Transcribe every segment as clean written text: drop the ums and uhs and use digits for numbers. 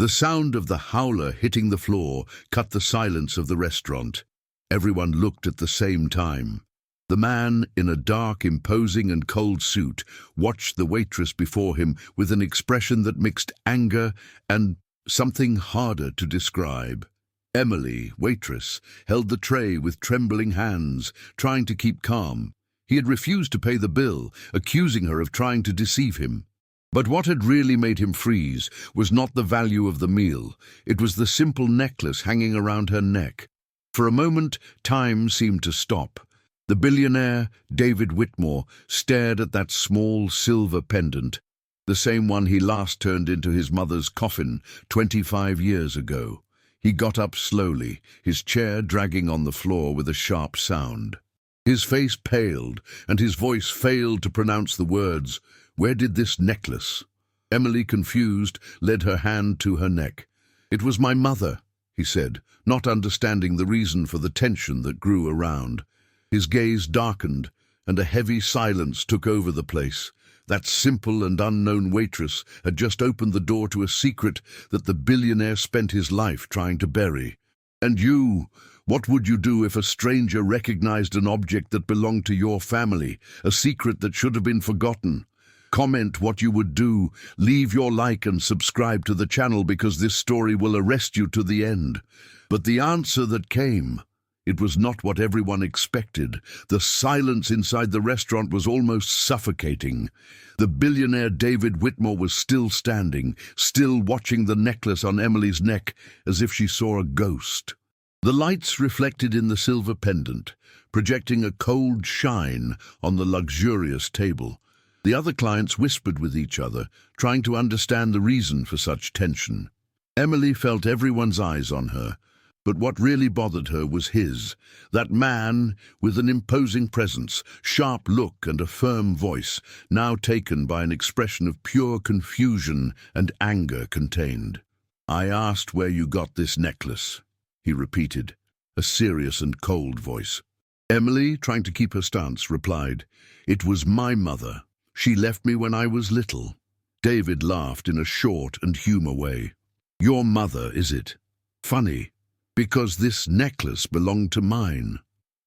The sound of the howler hitting the floor cut the silence of the restaurant. Everyone looked at the same time. The man, in a dark, imposing and cold suit, watched the waitress before him with an expression that mixed anger and something harder to describe. Emily, waitress, held the tray with trembling hands, trying to keep calm. He had refused to pay the bill, accusing her of trying to deceive him. But what had really made him freeze was not the value of the meal. It was the simple necklace hanging around her neck. For a moment, time seemed to stop. The billionaire, David Whitmore, stared at that small silver pendant, the same one he last turned into his mother's coffin 25 years ago. He got up slowly, his chair dragging on the floor with a sharp sound. His face paled, and his voice failed to pronounce the words, "Where did this necklace?" Emily, confused, led her hand to her neck. "It was my mother," he said, not understanding the reason for the tension that grew around. His gaze darkened, and a heavy silence took over the place. That simple and unknown waitress had just opened the door to a secret that the billionaire spent his life trying to bury. "And you, what would you do if a stranger recognized an object that belonged to your family, a secret that should have been forgotten? Comment what you would do, leave your like and subscribe to the channel because this story will arrest you to the end." But the answer that came, it was not what everyone expected. The silence inside the restaurant was almost suffocating. The billionaire David Whitmore was still standing, still watching the necklace on Emily's neck as if she saw a ghost. The lights reflected in the silver pendant, projecting a cold shine on the luxurious table. The other clients whispered with each other, trying to understand the reason for such tension. Emily felt everyone's eyes on her, but what really bothered her was his, that man with an imposing presence, sharp look and a firm voice, now taken by an expression of pure confusion and anger contained. "I asked where you got this necklace," he repeated, a serious and cold voice. Emily, trying to keep her stance, replied, "It was my mother. She left me when I was little." David laughed in a short and humor way. "Your mother, is it? Funny, because this necklace belonged to mine."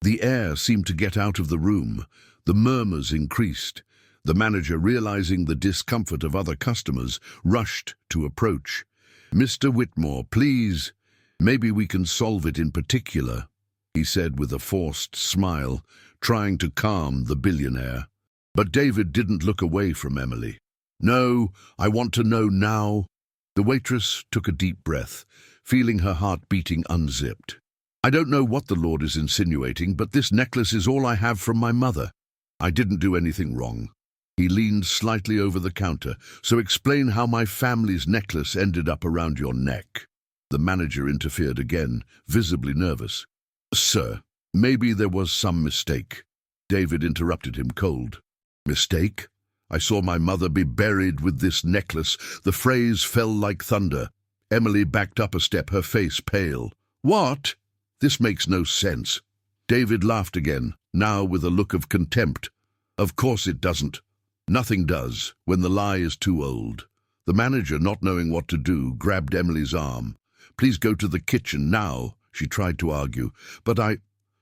The air seemed to get out of the room. The murmurs increased. The manager, realizing the discomfort of other customers, rushed to approach. "Mr. Whitmore, please, maybe we can solve it in particular," he said with a forced smile, trying to calm the billionaire. But David didn't look away from Emily. "No, I want to know now." The waitress took a deep breath, feeling her heart beating unzipped. "I don't know what the Lord is insinuating, but this necklace is all I have from my mother. I didn't do anything wrong." He leaned slightly over the counter. "So explain how my family's necklace ended up around your neck." The manager interfered again, visibly nervous. "Sir, maybe there was some mistake." David interrupted him cold. "Mistake? I saw my mother be buried with this necklace." The phrase fell like thunder. Emily backed up a step, her face pale. "What? This makes no sense." David laughed again, now with a look of contempt. "Of course it doesn't. Nothing does, when the lie is too old." The manager, not knowing what to do, grabbed Emily's arm. "Please go to the kitchen now," she tried to argue.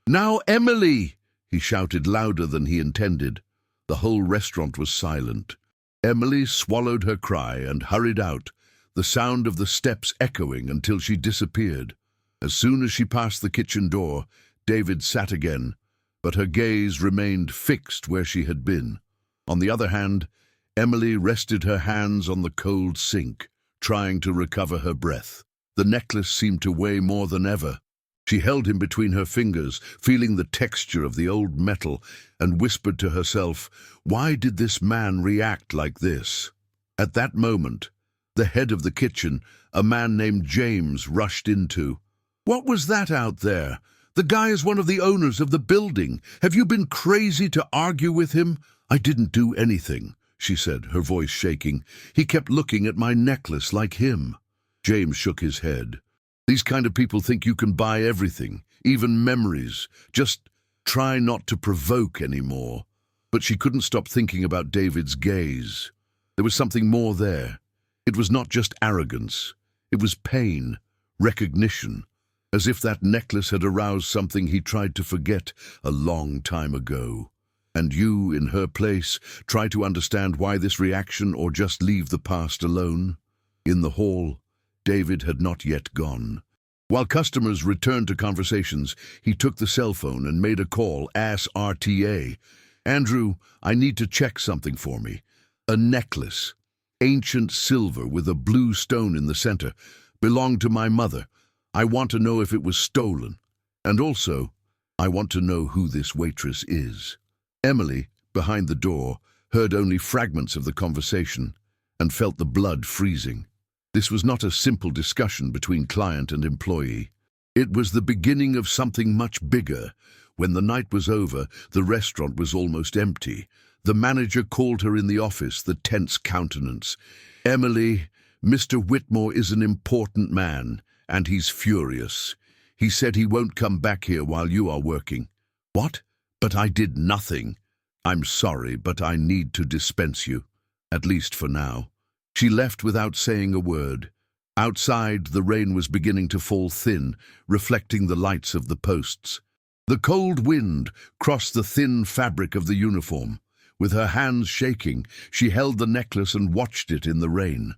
"Now, Emily!" he shouted louder than he intended. The whole restaurant was silent. Emily swallowed her cry and hurried out, the sound of the steps echoing until she disappeared. As soon as she passed the kitchen door, David sat again, but her gaze remained fixed where she had been. On the other hand, Emily rested her hands on the cold sink, trying to recover her breath. The necklace seemed to weigh more than ever. She held him between her fingers, feeling the texture of the old metal, and whispered to herself, "Why did this man react like this?" At that moment, the head of the kitchen, a man named James, rushed into. "What was that out there? The guy is one of the owners of the building. Have you been crazy to argue with him?" "I didn't do anything," she said, her voice shaking. "He kept looking at my necklace like him." James shook his head. "These kind of people think you can buy everything, even memories. Just try not to provoke anymore." But she couldn't stop thinking about David's gaze. There was something more there. It was not just arrogance. It was pain, recognition, as if that necklace had aroused something he tried to forget a long time ago. And you, in her place, try to understand why this reaction or just leave the past alone? In the hall, David had not yet gone. While customers returned to conversations, he took the cell phone and made a call, RTA. "Andrew, I need to check something for me. A necklace, ancient silver with a blue stone in the center, belonged to my mother. I want to know if it was stolen. And also, I want to know who this waitress is." Emily, behind the door, heard only fragments of the conversation and felt the blood freezing. This was not a simple discussion between client and employee. It was the beginning of something much bigger. When the night was over, the restaurant was almost empty. The manager called her in the office, the tense countenance. "Emily, Mr. Whitmore is an important man, and he's furious. He said he won't come back here while you are working." "What? But I did nothing." "I'm sorry, but I need to dispense you, at least for now." She left without saying a word. Outside, the rain was beginning to fall thin, reflecting the lights of the posts. The cold wind crossed the thin fabric of the uniform. With her hands shaking, she held the necklace and watched it in the rain.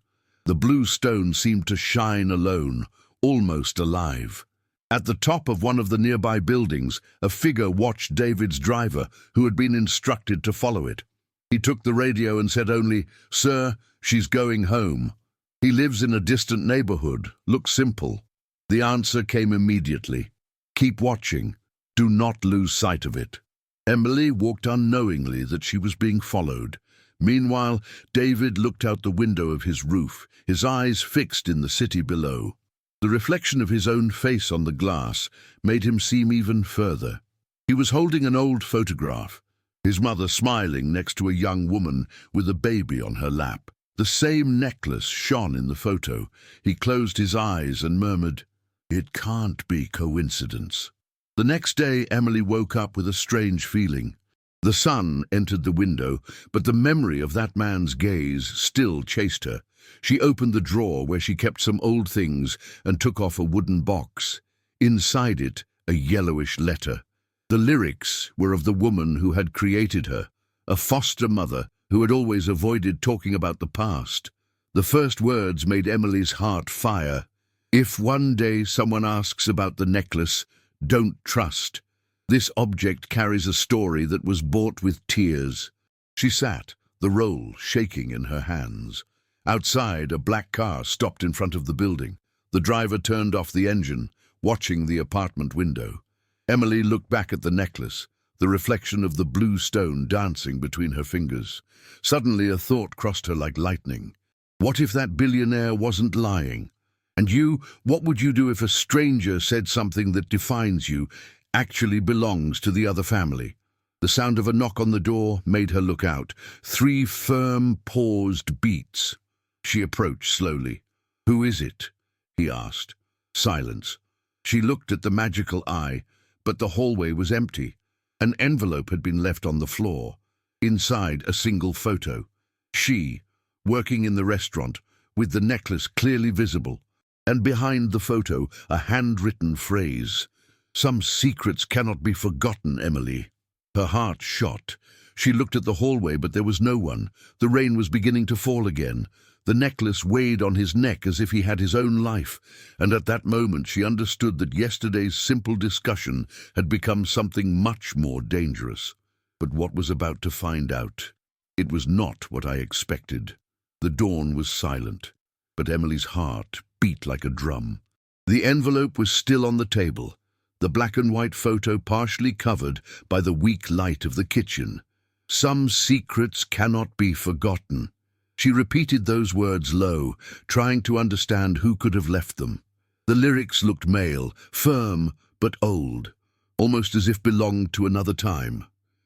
The blue stone seemed to shine alone, almost alive. At the top of one of the nearby buildings, a figure watched David's driver, who had been instructed to follow it. He took the radio and said only, "Sir, she's going home. He lives in a distant neighborhood. Looks simple." The answer came immediately. "Keep watching. Do not lose sight of it." Emily walked unknowingly that she was being followed. Meanwhile, David looked out the window of his roof, his eyes fixed in the city below. The reflection of his own face on the glass made him seem even further. He was holding an old photograph, his mother smiling next to a young woman with a baby on her lap. The same necklace shone in the photo. He closed his eyes and murmured, "It can't be coincidence." The next day, Emily woke up with a strange feeling. The sun entered the window, but the memory of that man's gaze still chased her. She opened the drawer where she kept some old things and took off a wooden box. Inside it, a yellowish letter. The lyrics were of the woman who had created her, a foster mother who had always avoided talking about the past. The first words made Emily's heart fire. "If one day someone asks about the necklace, don't trust. This object carries a story that was bought with tears." She sat, the roll shaking in her hands. Outside, a black car stopped in front of the building. The driver turned off the engine, watching the apartment window. Emily looked back at the necklace, the reflection of the blue stone dancing between her fingers. Suddenly a thought crossed her like lightning. What if that billionaire wasn't lying? And you, what would you do if a stranger said something that defines you, actually belongs to the other family? The sound of a knock on the door made her look out. 3 firm, paused beats. She approached slowly. "Who is it?" he asked. Silence. She looked at the magical eye, but the hallway was empty. An envelope had been left on the floor. Inside, a single photo. She, working in the restaurant, with the necklace clearly visible. And behind the photo, a handwritten phrase. "Some secrets cannot be forgotten, Emily." Her heart shot. She looked at the hallway, but there was no one. The rain was beginning to fall again. The necklace weighed on his neck as if he had his own life, and at that moment she understood that yesterday's simple discussion had become something much more dangerous. But what was about to find out? It was not what I expected. The dawn was silent, but Emily's heart beat like a drum. The envelope was still on the table, the black and white photo partially covered by the weak light of the kitchen. "Some secrets cannot be forgotten." She repeated those words low, trying to understand who could have left them. The lyrics looked male, firm but old, almost as if belonged to another time.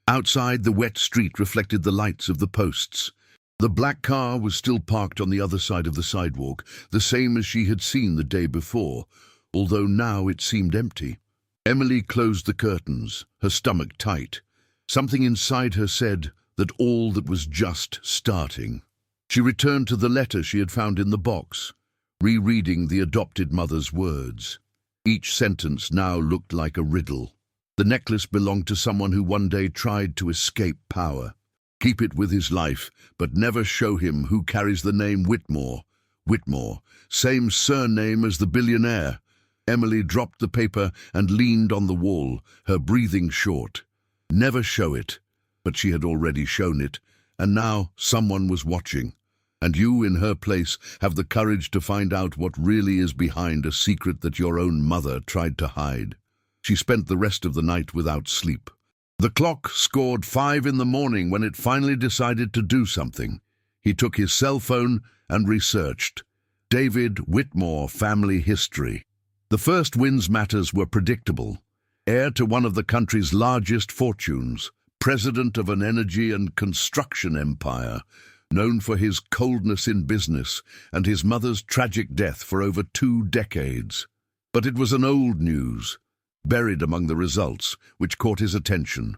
Outside, the wet street reflected the lights of the posts. The black car was still parked on the other side of the sidewalk, the same as she had seen the day before, although now it seemed empty. Emily closed the curtains, her stomach tight. Something inside her said that all that was just starting. She returned to the letter she had found in the box. rereading the adopted mother's words. Each sentence now looked like a riddle. The necklace belonged to someone who one day tried to escape power. Keep it with his life, but never show him who carries the name Whitmore. Whitmore, same surname as the billionaire. Emily dropped the paper and leaned on the wall, her breathing short. Never show it. But she had already shown it, and now someone was watching. And you, in her place, have the courage to find out what really is behind a secret that your own mother tried to hide. She spent the rest of the night without sleep. The clock scored 5 in the morning when it finally decided to do something. He took his cell phone and researched. David Whitmore family history. The first Wins matters were predictable. Heir to one of the country's largest fortunes, president of an energy and construction empire, known for his coldness in business and his mother's tragic death for over 2 decades. But it was an old news, buried among the results, which caught his attention.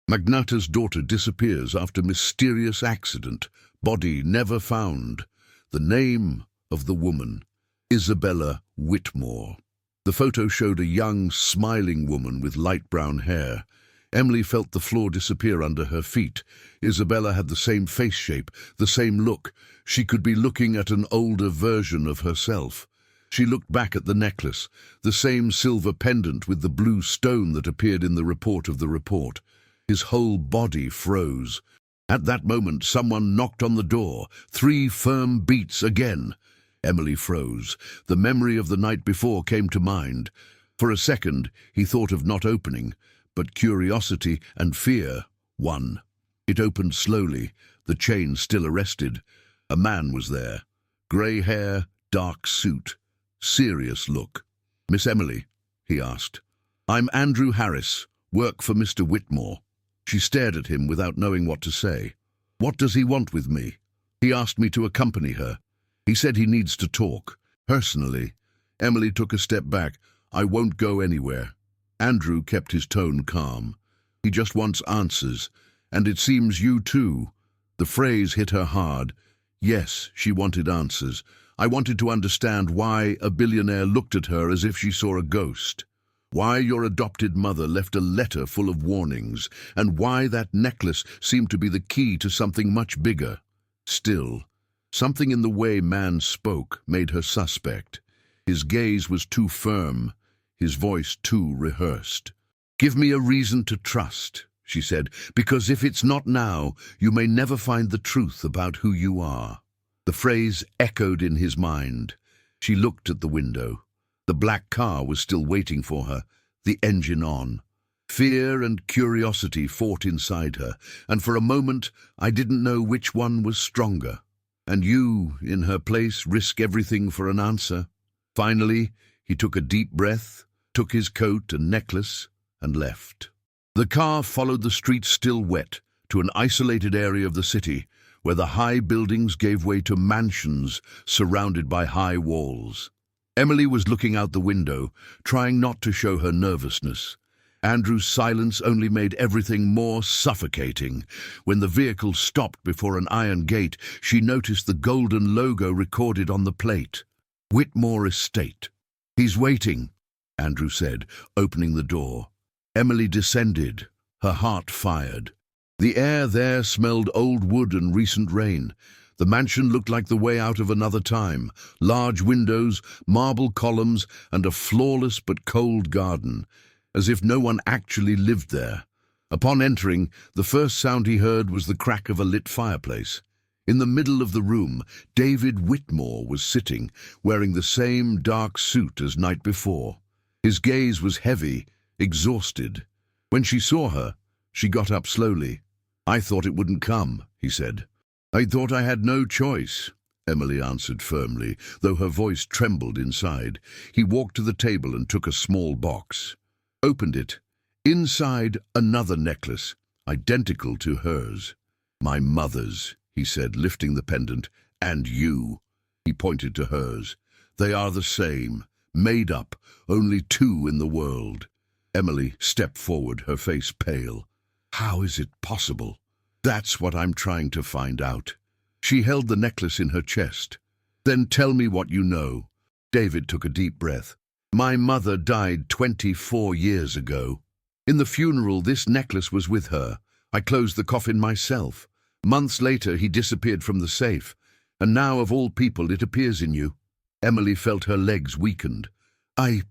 Magnata's daughter disappears after mysterious accident, body never found. The name of the woman, Isabella Whitmore. The photo showed a young, smiling woman with light brown hair. Emily felt the floor disappear under her feet. Isabella had the same face shape, the same look. She could be looking at an older version of herself. She looked back at the necklace, the same silver pendant with the blue stone that appeared in the report of the report. His whole body froze. At that moment, someone knocked on the door. 3 firm beats again. Emily froze. The memory of the night before came to mind. For a second, he thought of not opening, but curiosity and fear won. It opened slowly, the chain still arrested. A man was there. Grey hair, dark suit, serious look. "Miss Emily?" he asked. "I'm Andrew Harris, work for Mr. Whitmore." She stared at him without knowing what to say. "What does he want with me?" "He asked me to accompany her. He said he needs to talk. Personally." Emily took a step back. "I won't go anywhere." Andrew kept his tone calm. "He just wants answers, and it seems you too." The phrase hit her hard. Yes, she wanted answers. "I wanted to understand why a billionaire looked at her as if she saw a ghost. Why your adopted mother left a letter full of warnings, and why that necklace seemed to be the key to something much bigger. Still, something in the way man spoke made her suspect. His gaze was too firm, his voice too rehearsed. "Give me a reason to trust," she said, "because if it's not now, you may never find the truth about who you are." The phrase echoed in his mind. She looked at the window. The black car was still waiting for her, the engine on. Fear and curiosity fought inside her, and for a moment I didn't know which one was stronger. And you, in her place, risk everything for an answer. Finally, he took a deep breath, took his coat and necklace, and left. The car followed the streets still wet to an isolated area of the city, where the high buildings gave way to mansions surrounded by high walls. Emily was looking out the window, trying not to show her nervousness. Andrew's silence only made everything more suffocating. When the vehicle stopped before an iron gate, she noticed the golden logo recorded on the plate. Whitmore Estate. "He's waiting," Andrew said, opening the door. Emily descended, her heart fired. The air there smelled old wood and recent rain. The mansion looked like the way out of another time. Large windows, marble columns, and a flawless but cold garden, as if no one actually lived there. Upon entering, the first sound he heard was the crack of a lit fireplace. In the middle of the room, David Whitmore was sitting, wearing the same dark suit as night before. His gaze was heavy, exhausted. When she saw her, she got up slowly. "I thought it wouldn't come," he said. "I thought I had no choice," Emily answered firmly, though her voice trembled inside. He walked to the table and took a small box. Opened it. Inside, another necklace, identical to hers. "My mother's," he said, lifting the pendant. "And you." He pointed to hers. "They are the same, made up, only 2 in the world." Emily stepped forward, her face pale. "How is it possible?" "That's what I'm trying to find out." She held the necklace in her chest. "Then tell me what you know. David took a deep breath. My mother died 24 years ago. In the funeral, this necklace was with her. I closed the coffin myself. Months later, he disappeared from the safe. And now, of all people, it appears in you. Emily felt her legs weakened. I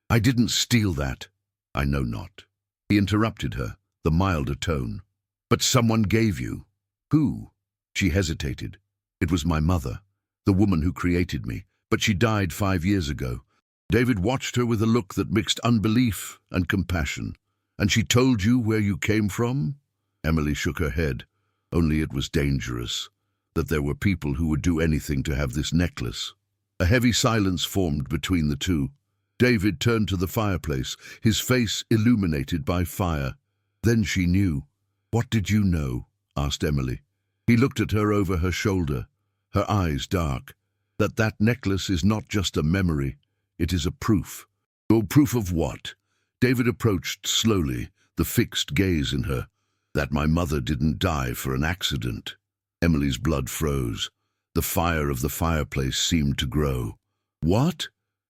didn't steal that. I know not. He interrupted her, the milder tone. But someone gave you. Who? She hesitated. It was my mother, the woman who created me, but she died 5 years ago. David watched her with a look that mixed unbelief and compassion. And she told you where you came from? Emily shook her head. Only it was dangerous, that there were people who would do anything to have this necklace. A heavy silence formed between the two. David turned to the fireplace, his face illuminated by fire. Then she knew. What did you know? Asked Emily. He looked at her over her shoulder, her eyes dark. That necklace is not just a memory, it is a proof. Oh, proof of what? David approached slowly, the fixed gaze in her. That my mother didn't die for an accident. Emily's blood froze. The fire of the fireplace seemed to grow. What?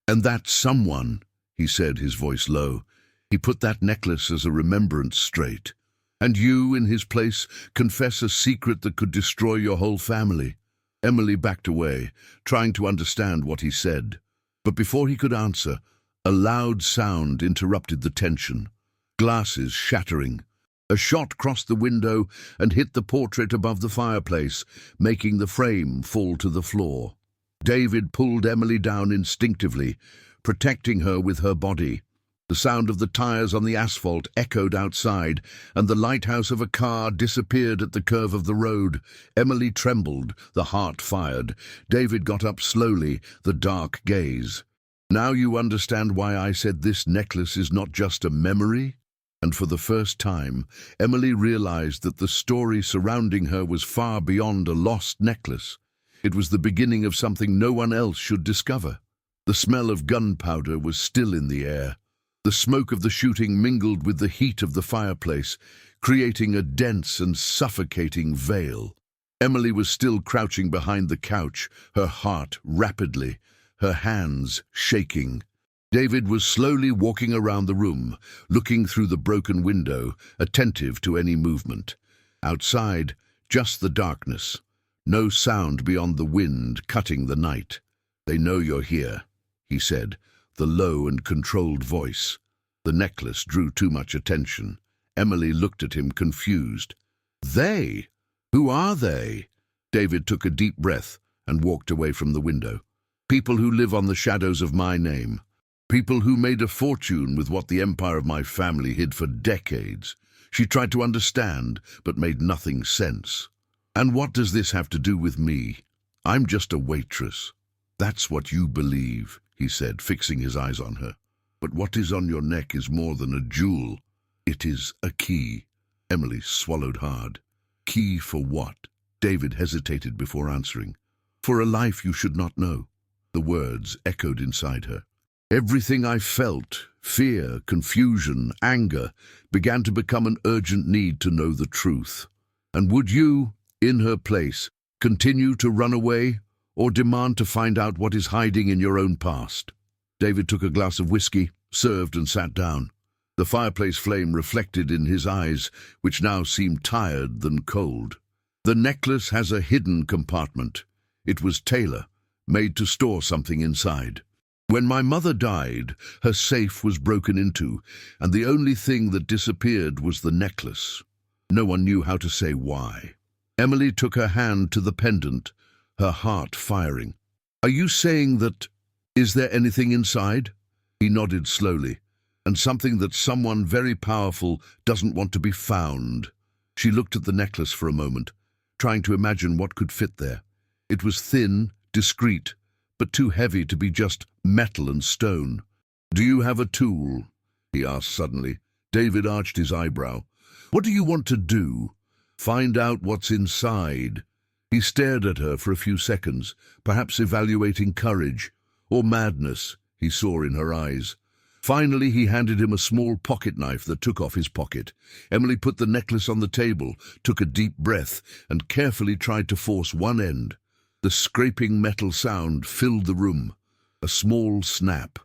And that someone, he said, his voice low. He put that necklace as a remembrance straight. And you, in his place, confess a secret that could destroy your whole family. Emily backed away, trying to understand what he said. But before he could answer, a loud sound interrupted the tension. Glasses shattering. A shot crossed the window and hit the portrait above the fireplace, making the frame fall to the floor. David pulled Emily down instinctively, protecting her with her body. The sound of the tires on the asphalt echoed outside, and the lighthouse of a car disappeared at the curve of the road. Emily trembled, the heart fired. David got up slowly, the dark gaze. Now you understand why I said this necklace is not just a memory? And for the first time, Emily realized that the story surrounding her was far beyond a lost necklace. It was the beginning of something no one else should discover. The smell of gunpowder was still in the air. The smoke of the shooting mingled with the heat of the fireplace, creating a dense and suffocating veil. Emily was still crouching behind the couch, her heart rapidly, her hands shaking. David was slowly walking around the room, looking through the broken window, attentive to any movement. Outside, just the darkness. No sound beyond the wind cutting the night. They know you're here, he said, the low and controlled voice. The necklace drew too much attention. Emily looked at him confused. They? Who are they? David took a deep breath and walked away from the window. People who live on the shadows of my name. People who made a fortune with what the empire of my family hid for decades. She tried to understand, but made nothing sense. And what does this have to do with me? I'm just a waitress. That's what you believe, he said, fixing his eyes on her. But what is on your neck is more than a jewel. It is a key. Emily swallowed hard. Key for what? David hesitated before answering. For a life you should not know. The words echoed inside her. Everything I felt, fear, confusion, anger, began to become an urgent need to know the truth. And would you, in her place, continue to run away or demand to find out what is hiding in your own past? David took a glass of whiskey, served and sat down. The fireplace flame reflected in his eyes, which now seemed tired than cold. The necklace has a hidden compartment. It was Taylor, made to store something inside. When my mother died, her safe was broken into, and the only thing that disappeared was the necklace. No one knew how to say why. Emily took her hand to the pendant, her heart firing. Are you saying that... Is there anything inside? He nodded slowly. And something that someone very powerful doesn't want to be found. She looked at the necklace for a moment, trying to imagine what could fit there. It was thin, discreet, but too heavy to be just metal and stone. Do you have a tool? He asked suddenly. David arched his eyebrow. What do you want to do? Find out what's inside. He stared at her for a few seconds, perhaps evaluating courage or madness he saw in her eyes. Finally, he handed him a small pocket knife that took off his pocket. Emily put the necklace on the table, took a deep breath, and carefully tried to force one end. The scraping metal sound filled the room. A small snap,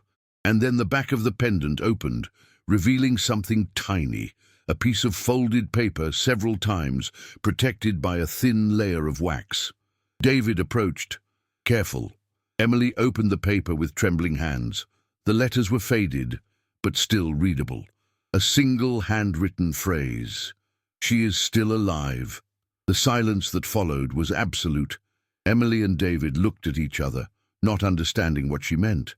and then the back of the pendant opened, revealing something tiny, a piece of folded paper several times, protected by a thin layer of wax. David approached. Careful. Emily opened the paper with trembling hands. The letters were faded, but still readable. A single handwritten phrase. "She is still alive." The silence that followed was absolute. Emily and David looked at each other, not understanding what she meant.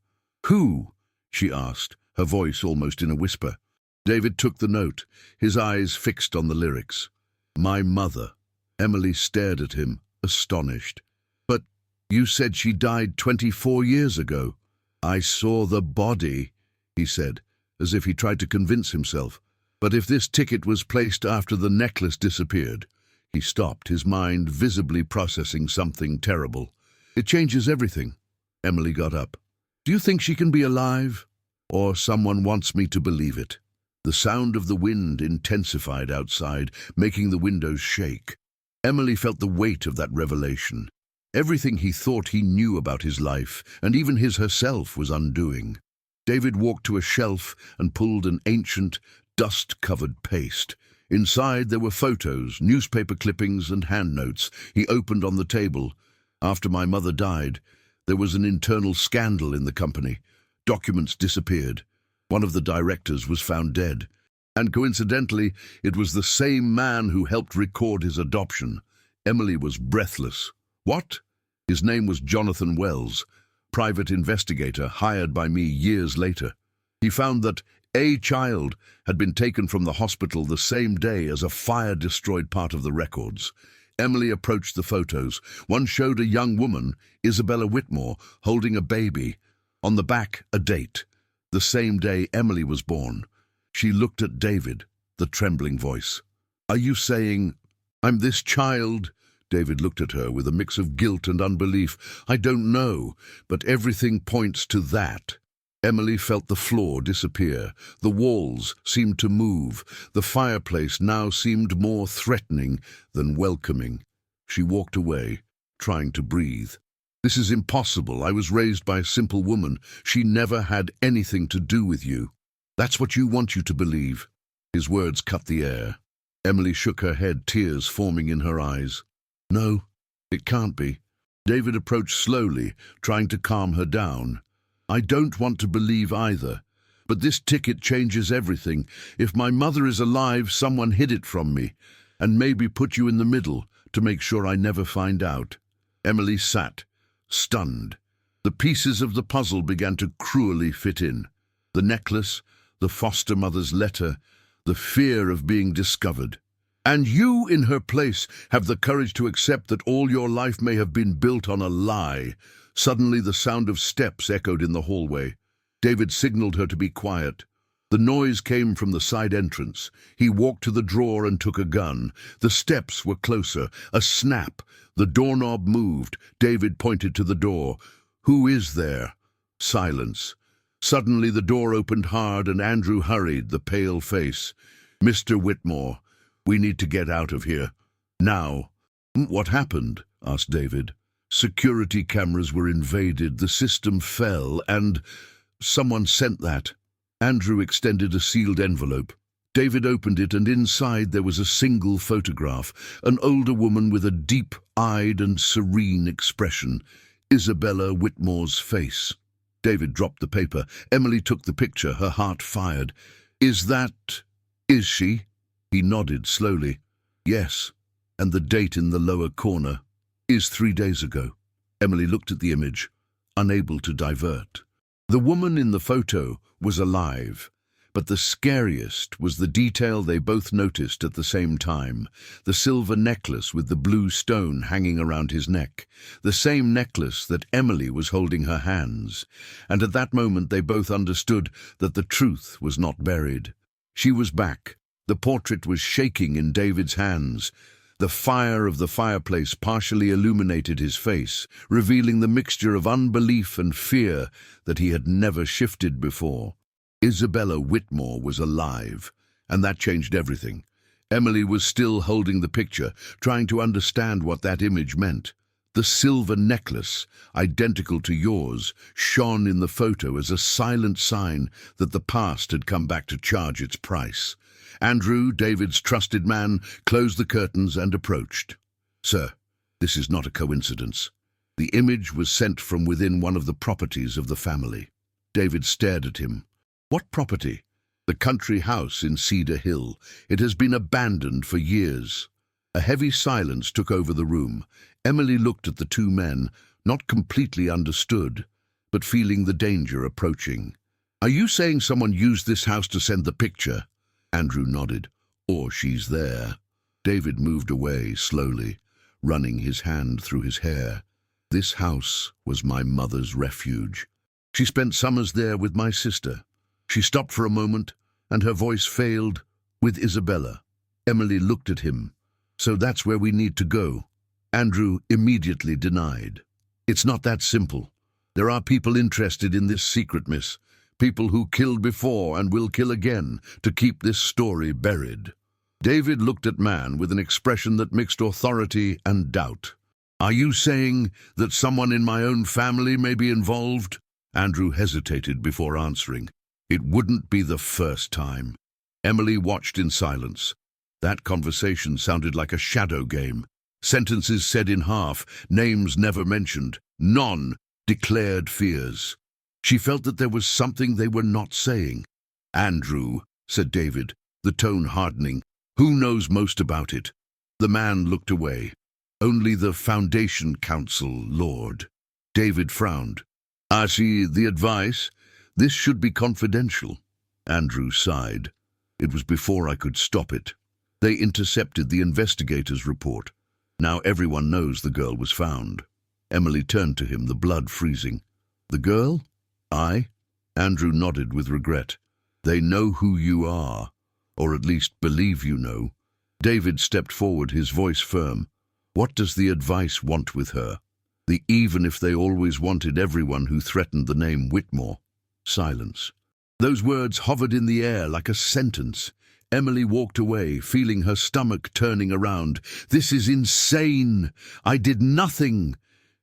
"Who?" she asked, her voice almost in a whisper. David took the note, his eyes fixed on the lyrics. "My mother." Emily stared at him, astonished. "But you said she died 24 years ago." "I saw the body," he said, as if he tried to convince himself. "But if this ticket was placed after the necklace disappeared—" He stopped, his mind visibly processing something terrible. "It changes everything." Emily got up. "Do you think she can be alive? Or someone wants me to believe it?" The sound of the wind intensified outside, making the windows shake. Emily felt the weight of that revelation. Everything he thought he knew about his life, and even his herself, was undoing. David walked to a shelf and pulled an ancient, dust-covered paste. Inside there were photos, newspaper clippings, and hand notes. He opened on the table. "After my mother died, there was an internal scandal in the company. Documents disappeared. One of the directors was found dead. And coincidentally, it was the same man who helped record his adoption." Emily was breathless. "What?" "His name was Jonathan Wells, private investigator hired by me years later. He found that a child had been taken from the hospital the same day as a fire destroyed part of the records." Emily approached the photos. One showed a young woman, Isabella Whitmore, holding a baby. On the back, a date. The same day Emily was born. She looked at David, the trembling voice. "Are you saying I'm this child?" David looked at her with a mix of guilt and unbelief. "I don't know, but everything points to that." Emily felt the floor disappear. The walls seemed to move. The fireplace now seemed more threatening than welcoming. She walked away, trying to breathe. "This is impossible. I was raised by a simple woman. She never had anything to do with you. That's what you want you to believe." His words cut the air. Emily shook her head, tears forming in her eyes. "No, it can't be." David approached slowly, trying to calm her down. "I don't want to believe either, but this ticket changes everything. If my mother is alive, someone hid it from me, and maybe put you in the middle to make sure I never find out." Emily sat, stunned. The pieces of the puzzle began to cruelly fit in. The necklace, the foster mother's letter, the fear of being discovered. "And you, in her place, have the courage to accept that all your life may have been built on a lie." Suddenly the sound of steps echoed in the hallway. David signaled her to be quiet. The noise came from the side entrance. He walked to the drawer and took a gun. The steps were closer. A snap. The doorknob moved. David pointed to the door. "Who is there?" Silence. Suddenly the door opened hard and Andrew hurried, the pale face. "Mr. Whitmore, we need to get out of here. Now." "What happened?" asked David. "Security cameras were invaded, the system fell, and someone sent that." Andrew extended a sealed envelope. David opened it, and inside there was a single photograph, an older woman with a deep-eyed and serene expression, Isabella Whitmore's face. David dropped the paper. Emily took the picture, her heart fired. Is she?" He nodded slowly. "Yes, and the date in the lower corner is 3 days ago." Emily looked at the image, unable to divert. The woman in the photo was alive, but the scariest was the detail they both noticed at the same time, the silver necklace with the blue stone hanging around his neck, the same necklace that Emily was holding her hands. And at that moment they both understood that the truth was not buried. She was back. The portrait was shaking in David's hands. The fire of the fireplace partially illuminated his face, revealing the mixture of unbelief and fear that he had never shifted before. Isabella Whitmore was alive, and that changed everything. Emily was still holding the picture, trying to understand what that image meant. The silver necklace, identical to yours, shone in the photo as a silent sign that the past had come back to charge its price. Andrew, David's trusted man, closed the curtains and approached. "Sir, this is not a coincidence. The image was sent from within one of the properties of the family." David stared at him. "What property?" "The country house in Cedar Hill. It has been abandoned for years." A heavy silence took over the room. Emily looked at the two men, not completely understood, but feeling the danger approaching. "Are you saying someone used this house to send the picture?" Andrew nodded. "Or she's there." David moved away slowly, running his hand through his hair. "This house was my mother's refuge. She spent summers there with my sister." She stopped for a moment, and her voice failed. "With Isabella." Emily looked at him. "So that's where we need to go." Andrew immediately denied. "It's not that simple. There are people interested in this secret, miss. People who killed before and will kill again to keep this story buried." David looked at Man with an expression that mixed authority and doubt. "Are you saying that someone in my own family may be involved?" Andrew hesitated before answering. "It wouldn't be the first time." Emily watched in silence. That conversation sounded like a shadow game. Sentences said in half, names never mentioned, non-declared fears. She felt that there was something they were not saying. "Andrew," said David, the tone hardening, "who knows most about it?" The man looked away. "Only the Foundation Council, Lord." David frowned. "I see the advice. This should be confidential." Andrew sighed. "It was before I could stop it. They intercepted the investigator's report. Now everyone knows the girl was found." Emily turned to him, the blood freezing. "The girl?" "Aye." Andrew nodded with regret. "They know who you are, or at least believe you know." David stepped forward, his voice firm. "What does the advice want with her?" Even if they always wanted everyone who threatened the name Whitmore." Silence. Those words hovered in the air like a sentence. Emily walked away, feeling her stomach turning around. "This is insane. I did nothing."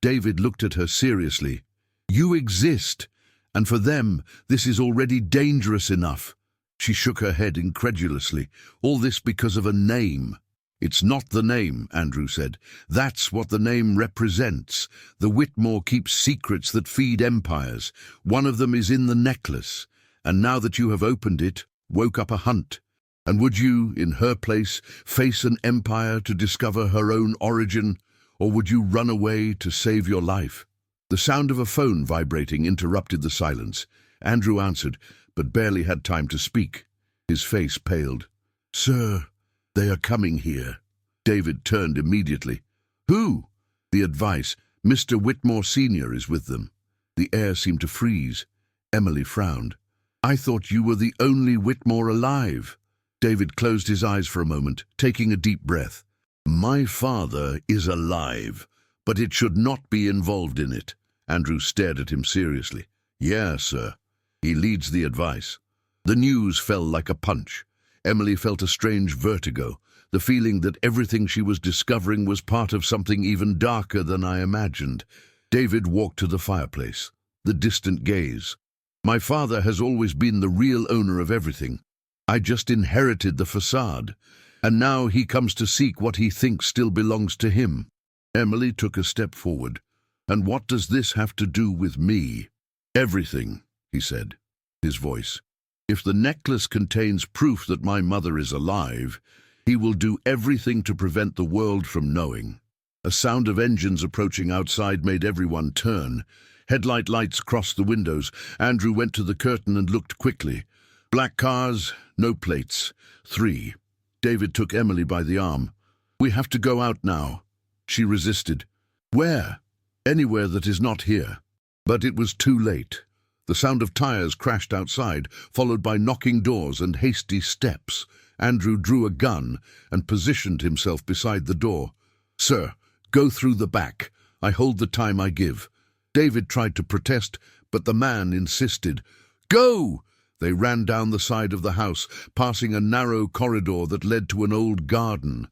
David looked at her seriously. "You exist, and for them, this is already dangerous enough." She shook her head incredulously. "All this because of a name." "It's not the name," Andrew said. "That's what the name represents. The Whitmore keeps secrets that feed empires. One of them is in the necklace. And now that you have opened it, woke up a hunt. And would you, in her place, face an empire to discover her own origin, or would you run away to save your life?" The sound of a phone vibrating interrupted the silence. Andrew answered, but barely had time to speak. His face paled. "Sir, they are coming here." David turned immediately. "Who?" "The advice. Mr. Whitmore Sr. is with them." The air seemed to freeze. Emily frowned. "I thought you were the only Whitmore alive." David closed his eyes for a moment, taking a deep breath. "My father is alive, but it should not be involved in it." Andrew stared at him seriously. "Yeah, sir. He leads the advice." The news fell like a punch. Emily felt a strange vertigo, the feeling that everything she was discovering was part of something even darker than I imagined. David walked to the fireplace, the distant gaze. "My father has always been the real owner of everything. I just inherited the facade, and now he comes to seek what he thinks still belongs to him." Emily took a step forward. "And what does this have to do with me?" "Everything," he said, his voice. "If the necklace contains proof that my mother is alive, he will do everything to prevent the world from knowing." A sound of engines approaching outside made everyone turn. Headlight lights crossed the windows. Andrew went to the curtain and looked quickly. Black cars, no plates. 3. David took Emily by the arm. "We have to go out now." She resisted. "Where?" "Anywhere that is not here." But it was too late. The sound of tires crashed outside, followed by knocking doors and hasty steps. Andrew drew a gun and positioned himself beside the door. "Sir, go through the back. I hold the time I give." David tried to protest, but the man insisted. "Go!" They ran down the side of the house, passing a narrow corridor that led to an old garden.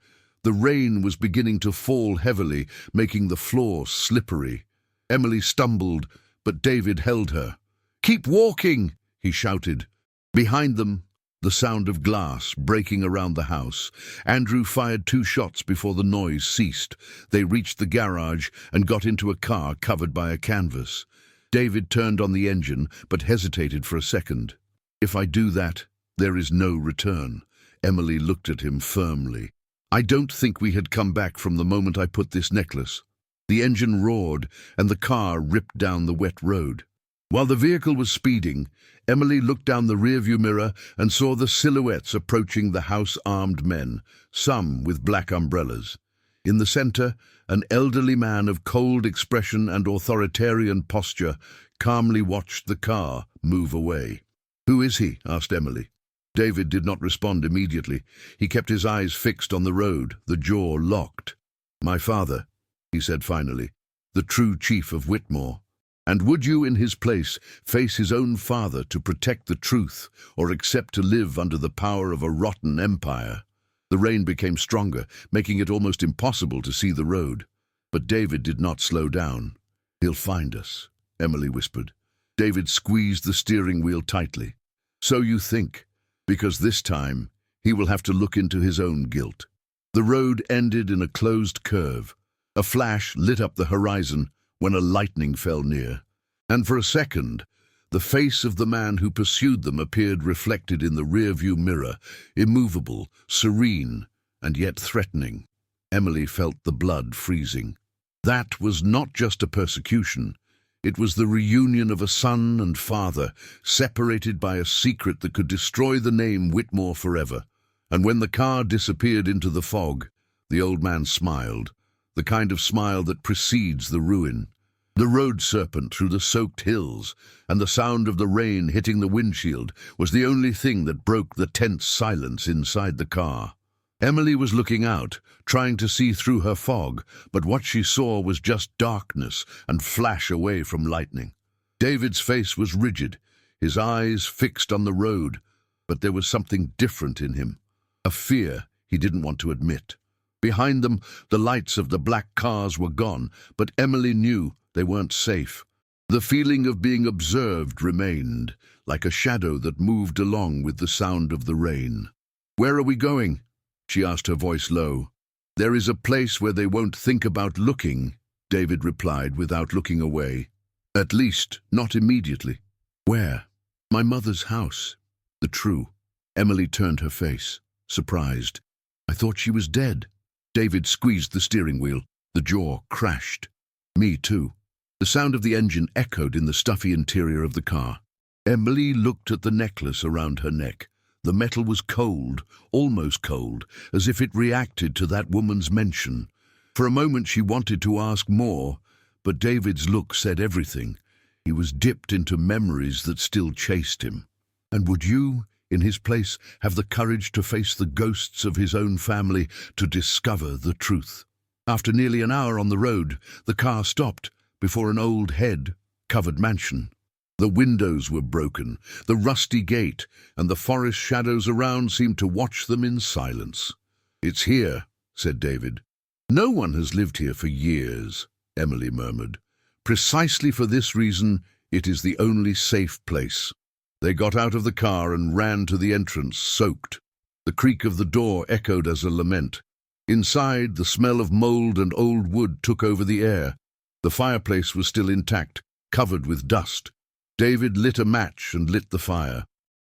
The rain was beginning to fall heavily, making the floor slippery. Emily stumbled, but David held her. "Keep walking!" he shouted. Behind them, the sound of glass breaking around the house. Andrew fired 2 shots before the noise ceased. They reached the garage and got into a car covered by a canvas. David turned on the engine, but hesitated for a second. "If I do that, there is no return." Emily looked at him firmly. "I don't think we had come back from the moment I put this necklace." The engine roared, and the car ripped down the wet road. While the vehicle was speeding, Emily looked down the rearview mirror and saw the silhouettes approaching the house, armed men, some with black umbrellas. In the center, an elderly man of cold expression and authoritarian posture calmly watched the car move away. "Who is he?" asked Emily. David did not respond immediately. He kept his eyes fixed on the road, the jaw locked. "My father," he said finally, "the true chief of Whitmore. And would you, in his place, face his own father to protect the truth, or accept to live under the power of a rotten empire?" The rain became stronger, making it almost impossible to see the road. But David did not slow down. "He'll find us," Emily whispered. David squeezed the steering wheel tightly. "So you think, because this time he will have to look into his own guilt." The road ended in a closed curve. A flash lit up the horizon when a lightning fell near, and for a second, the face of the man who pursued them appeared reflected in the rearview mirror, immovable, serene, and yet threatening. Emily felt the blood freezing. That was not just a persecution. It was the reunion of a son and father, separated by a secret that could destroy the name Whitmore forever. And when the car disappeared into the fog, the old man smiled, the kind of smile that precedes the ruin. The road serpent through the soaked hills, and the sound of the rain hitting the windshield was the only thing that broke the tense silence inside the car. Emily was looking out, trying to see through her fog, but what she saw was just darkness and flash away from lightning. David's face was rigid, his eyes fixed on the road, but there was something different in him, a fear he didn't want to admit. Behind them, the lights of the black cars were gone, but Emily knew they weren't safe. The feeling of being observed remained, like a shadow that moved along with the sound of the rain. "Where are we going?" she asked, her voice low. "There is a place where they won't think about looking," David replied without looking away. "At least, not immediately." "Where?" "My mother's house." "The true." Emily turned her face, surprised. "I thought she was dead." David squeezed the steering wheel. The jaw crashed. "Me too." The sound of the engine echoed in the stuffy interior of the car. Emily looked at the necklace around her neck. The metal was cold, almost cold, as if it reacted to that woman's mention. For a moment she wanted to ask more, but David's look said everything. He was dipped into memories that still chased him. And would you, in his place, have the courage to face the ghosts of his own family, to discover the truth? After nearly an hour on the road, the car stopped before an old head-covered mansion. The windows were broken, the rusty gate, and the forest shadows around seemed to watch them in silence. "It's here," said David. "No one has lived here for years," Emily murmured. "Precisely for this reason, it is the only safe place." They got out of the car and ran to the entrance, soaked. The creak of the door echoed as a lament. Inside, the smell of mold and old wood took over the air. The fireplace was still intact, covered with dust. David lit a match and lit the fire.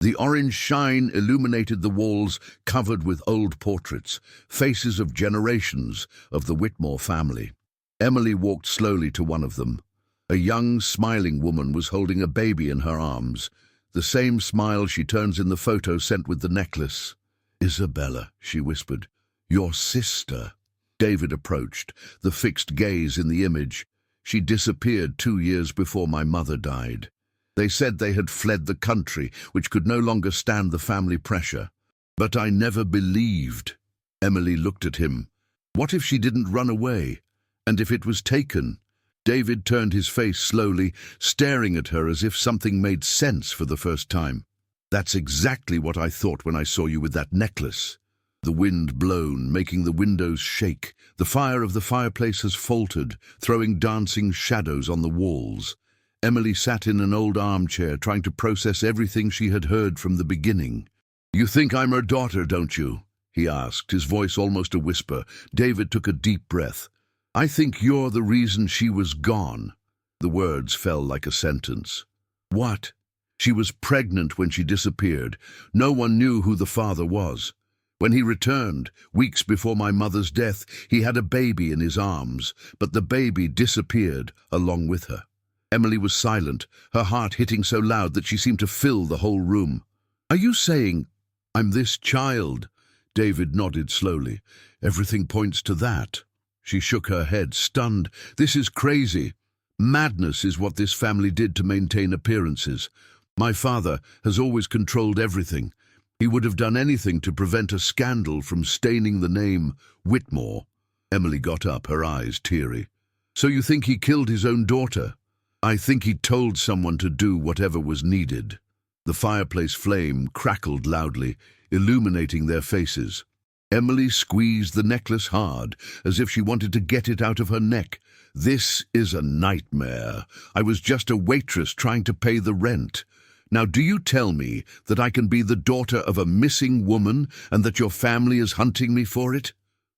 The orange shine illuminated the walls covered with old portraits, faces of generations of the Whitmore family. Emily walked slowly to one of them. A young, smiling woman was holding a baby in her arms, the same smile she turns in the photo sent with the necklace. "Isabella," she whispered, "your sister." David approached, the fixed gaze in the image. "She disappeared 2 years before my mother died. They said they had fled the country, which could no longer stand the family pressure. But I never believed." Emily looked at him. What if she didn't run away? And if it was taken? David turned his face slowly, staring at her as if something made sense for the first time. "That's exactly what I thought when I saw you with that necklace." The wind blown, making the windows shake. The fire of the fireplace has faltered, throwing dancing shadows on the walls. Emily sat in an old armchair, trying to process everything she had heard from the beginning. "You think I'm her daughter, don't you?" he asked, his voice almost a whisper. David took a deep breath. "I think you're the reason she was gone." The words fell like a sentence. "What?" "She was pregnant when she disappeared. No one knew who the father was. When he returned, weeks before my mother's death, he had a baby in his arms, but the baby disappeared along with her." Emily was silent, her heart hitting so loud that she seemed to fill the whole room. "Are you saying I'm this child?" David nodded slowly. "Everything points to that." She shook her head, stunned. "This is crazy. Madness is what this family did to maintain appearances. My father has always controlled everything. He would have done anything to prevent a scandal from staining the name Whitmore." Emily got up, her eyes teary. "So you think he killed his own daughter?" "I think he told someone to do whatever was needed." The fireplace flame crackled loudly, illuminating their faces. Emily squeezed the necklace hard, as if she wanted to get it out of her neck. "This is a nightmare. I was just a waitress trying to pay the rent. Now do you tell me that I can be the daughter of a missing woman and that your family is hunting me for it?"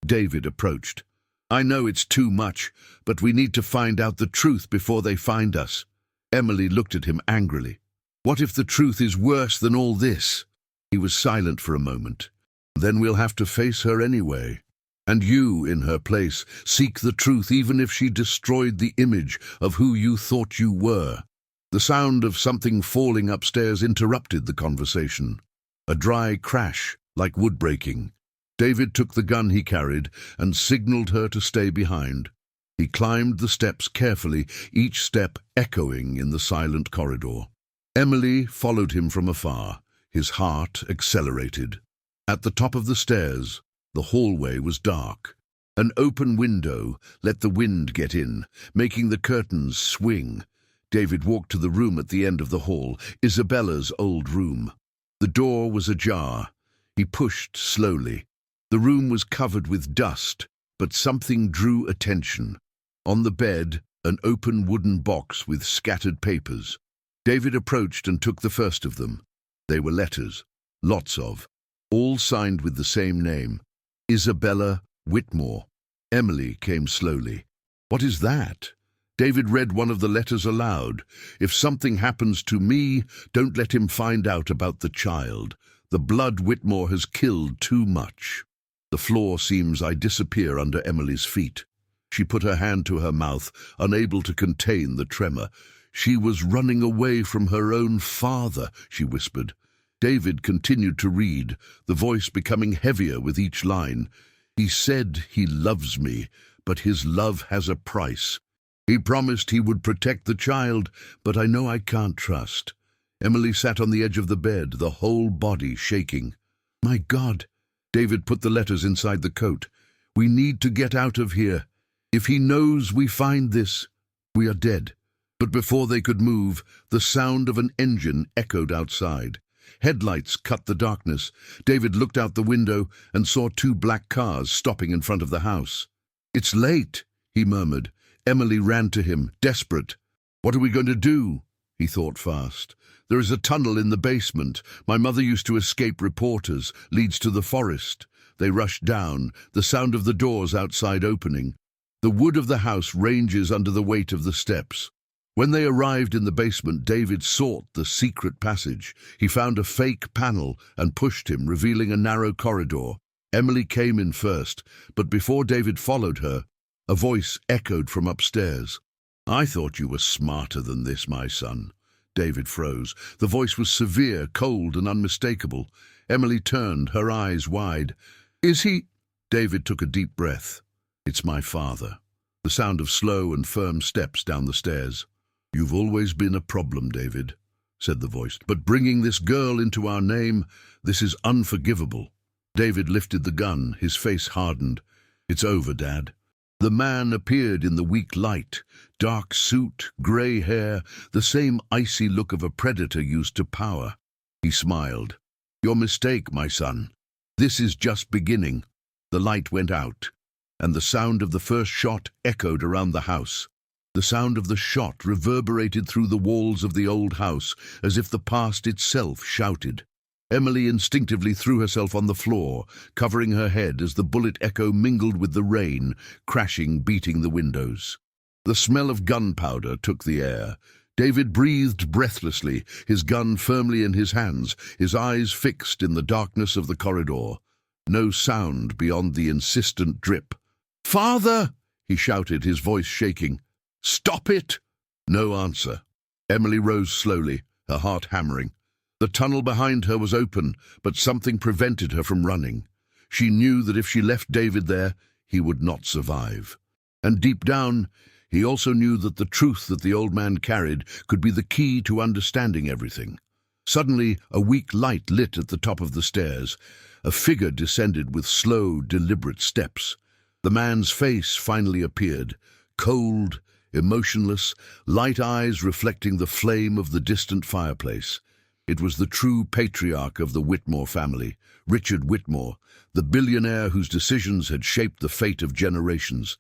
David approached. "I know it's too much, but we need to find out the truth before they find us." Emily looked at him angrily. "What if the truth is worse than all this?" He was silent for a moment. "Then we'll have to face her anyway. And you, in her place, seek the truth even if she destroyed the image of who you thought you were." The sound of something falling upstairs interrupted the conversation. A dry crash, like wood breaking. David took the gun he carried and signaled her to stay behind. He climbed the steps carefully, each step echoing in the silent corridor. Emily followed him from afar, his heart accelerated. At the top of the stairs, the hallway was dark. An open window let the wind get in, making the curtains swing. David walked to the room at the end of the hall, Isabella's old room. The door was ajar. He pushed slowly. The room was covered with dust, but something drew attention. On the bed, an open wooden box with scattered papers. David approached and took the first of them. They were letters, lots of, all signed with the same name, Isabella Whitmore. Emily came slowly. "What is that?" David read one of the letters aloud. "If something happens to me, don't let him find out about the child. The blood Whitmore has killed too much." The floor seems I disappear under Emily's feet. She put her hand to her mouth, unable to contain the tremor. "She was running away from her own father," she whispered. David continued to read, the voice becoming heavier with each line. "He said he loves me, but his love has a price. He promised he would protect the child, but I know I can't trust." Emily sat on the edge of the bed, the whole body shaking. "My God!" David put the letters inside the coat. "We need to get out of here. If he knows we find this, we are dead." But before they could move, the sound of an engine echoed outside. Headlights cut the darkness. David looked out the window and saw 2 black cars stopping in front of the house. "It's late," he murmured. Emily ran to him, desperate. "What are we going to do?" He thought fast. "There is a tunnel in the basement. My mother used to escape reporters. Leads to the forest." They rushed down, the sound of the doors outside opening. The wood of the house ranges under the weight of the steps. When they arrived in the basement, David sought the secret passage. He found a fake panel and pushed him, revealing a narrow corridor. Emily came in first, but before David followed her, a voice echoed from upstairs. "I thought you were smarter than this, my son." David froze. The voice was severe, cold, and unmistakable. Emily turned, her eyes wide. "Is he—" David took a deep breath. "It's my father." The sound of slow and firm steps down the stairs. "You've always been a problem, David," said the voice. "But bringing this girl into our name, this is unforgivable." David lifted the gun, his face hardened. "It's over, Dad." The man appeared in the weak light. Dark suit, grey hair, the same icy look of a predator used to power. He smiled. "Your mistake, my son. This is just beginning. The light went out, and the sound of the first shot echoed around the house. The sound of the shot reverberated through the walls of the old house, as if the past itself shouted. Emily instinctively threw herself on the floor, covering her head as the bullet echo mingled with the rain, crashing, beating the windows. The smell of gunpowder took the air. David breathed breathlessly, his gun firmly in his hands, his eyes fixed in the darkness of the corridor. No sound beyond the insistent drip. "Father!" he shouted, his voice shaking. "Stop it!" No answer. Emily rose slowly, her heart hammering. The tunnel behind her was open, but something prevented her from running. She knew that if she left David there, he would not survive. And deep down, he also knew that the truth that the old man carried could be the key to understanding everything. Suddenly, a weak light lit at the top of the stairs. A figure descended with slow, deliberate steps. The man's face finally appeared, cold, emotionless, light eyes reflecting the flame of the distant fireplace. It was the true patriarch of the Whitmore family, Richard Whitmore, the billionaire whose decisions had shaped the fate of generations.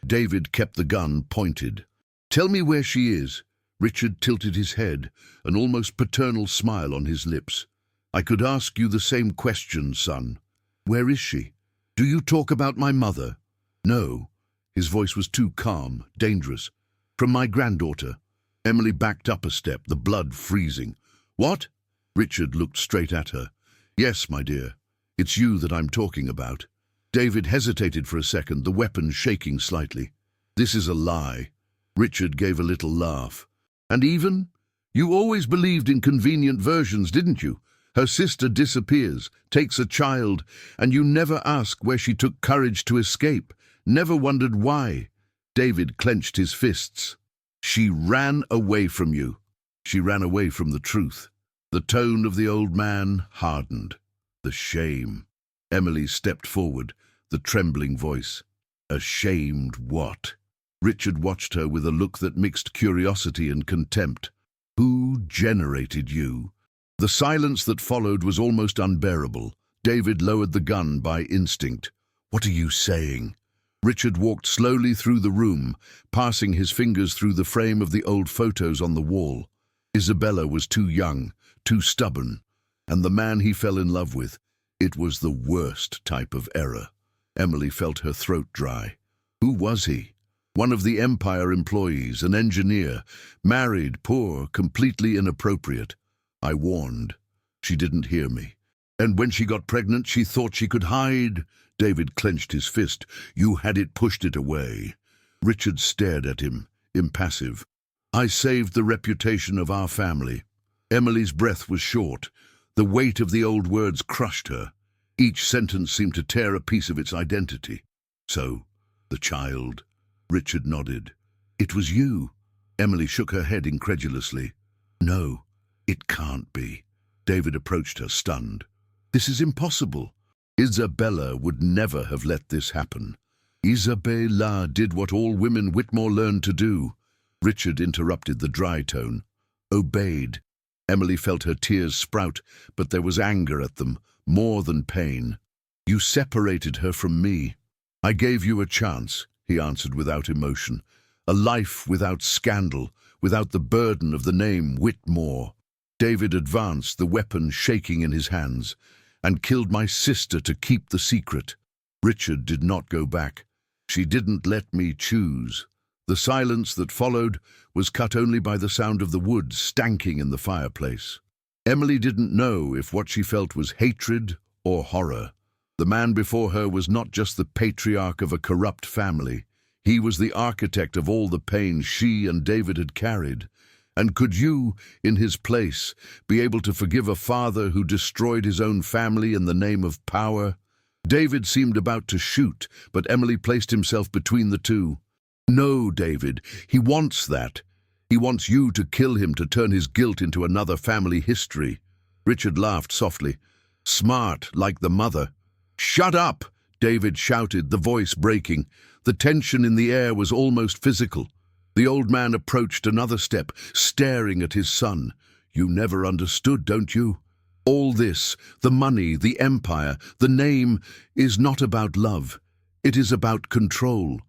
David kept the gun pointed. "Tell me where she is." Richard tilted his head, an almost paternal smile on his lips. "I could ask you the same question, son. Where is she? Do you talk about my mother?" "No." His voice was too calm, dangerous. "From my granddaughter." Emily backed up a step, the blood freezing. "What?" Richard looked straight at her. "Yes, my dear. It's you that I'm talking about." David hesitated for a second, the weapon shaking slightly. "This is a lie." Richard gave a little laugh. "And even? You always believed in convenient versions, didn't you? Her sister disappears, takes a child, and you never ask where she took courage to escape, never wondered why." David clenched his fists. "She ran away from you. She ran away from the truth." The tone of the old man hardened. The shame. Emily stepped forward, the trembling voice. "Ashamed what?" Richard watched her with a look that mixed curiosity and contempt. "Who generated you?" The silence that followed was almost unbearable. David lowered the gun by instinct. "What are you saying?" Richard walked slowly through the room, passing his fingers through the frame of the old photos on the wall. Isabella was too young, too stubborn, and the man he fell in love with, it was the worst type of error. Emily felt her throat dry. Who was he? One of the Empire employees, an engineer, married, poor, completely inappropriate. I warned. She didn't hear me. And when she got pregnant, she thought she could hide. David clenched his fist. "You had it, pushed it away." Richard stared at him, impassive. "I saved the reputation of our family." Emily's breath was short. The weight of the old words crushed her. Each sentence seemed to tear a piece of its identity. "So, the child?" Richard nodded. "It was you." Emily shook her head incredulously. "No, it can't be." David approached her, stunned. "This is impossible. Isabella would never have let this happen. Isabella did what all women Whitmore learned to do." Richard interrupted the dry tone. "Obeyed." Emily felt her tears sprout, but there was anger at them, more than pain. "You separated her from me." "I gave you a chance," he answered without emotion. "A life without scandal, without the burden of the name Whitmore." David advanced, the weapon shaking in his hands. "And killed my sister to keep the secret." Richard did not go back. "She didn't let me choose." The silence that followed was cut only by the sound of the wood stanking in the fireplace. Emily didn't know if what she felt was hatred or horror. The man before her was not just the patriarch of a corrupt family. He was the architect of all the pain she and David had carried. And could you, in his place, be able to forgive a father who destroyed his own family in the name of power? David seemed about to shoot, but Emily placed himself between the two. "No, David, he wants that. He wants you to kill him to turn his guilt into another family history." Richard laughed softly. "Smart, like the mother." "Shut up!" David shouted, the voice breaking. The tension in the air was almost physical. The old man approached another step, staring at his son. "You never understood, don't you?" All this, the money, the empire, the name, is not about love. It is about control.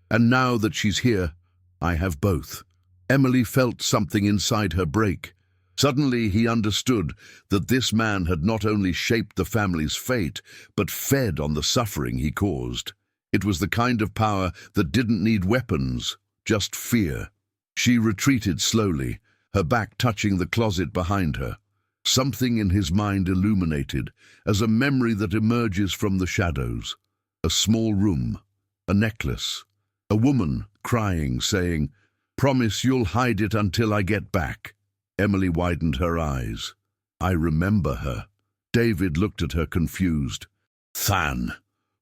And now that she's here, I have both. Emily felt something inside her break. Suddenly he understood that this man had not only shaped the family's fate, but fed on the suffering he caused. It was the kind of power that didn't need weapons, just fear. She retreated slowly, her back touching the closet behind her. Something in his mind illuminated, as a memory that emerges from the shadows. A small room, a necklace, a woman crying, saying, "Promise you'll hide it until I get back." Emily widened her eyes. I remember her. David looked at her confused. Than.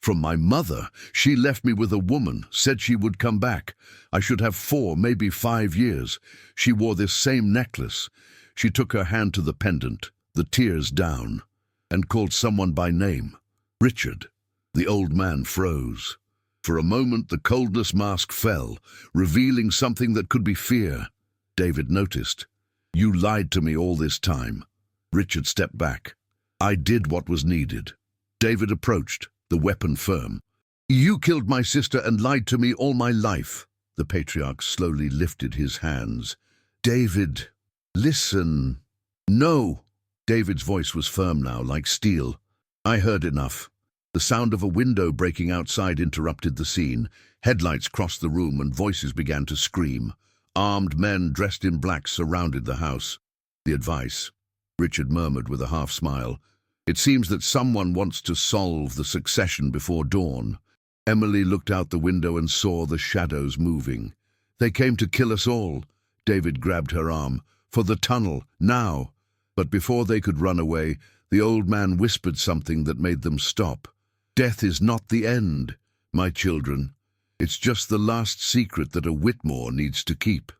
From my mother. She left me with a woman, said she would come back. I should have 4, maybe 5 years. She wore this same necklace. She took her hand to the pendant, the tears down, and called someone by name. Richard. The old man froze. For a moment the coldness mask fell, revealing something that could be fear. David noticed. You lied to me all this time. Richard stepped back. I did what was needed. David approached, the weapon firm. You killed my sister and lied to me all my life. The patriarch slowly lifted his hands. David, listen. No. David's voice was firm now, like steel. I heard enough. The sound of a window breaking outside interrupted the scene. Headlights crossed the room and voices began to scream. Armed men dressed in black surrounded the house. The advice, Richard murmured with a half-smile. It seems that someone wants to solve the succession before dawn. Emily looked out the window and saw the shadows moving. They came to kill us all. David grabbed her arm. For the tunnel, now. But before they could run away, the old man whispered something that made them stop. Death is not the end, my children. It's just the last secret that a Whitmore needs to keep.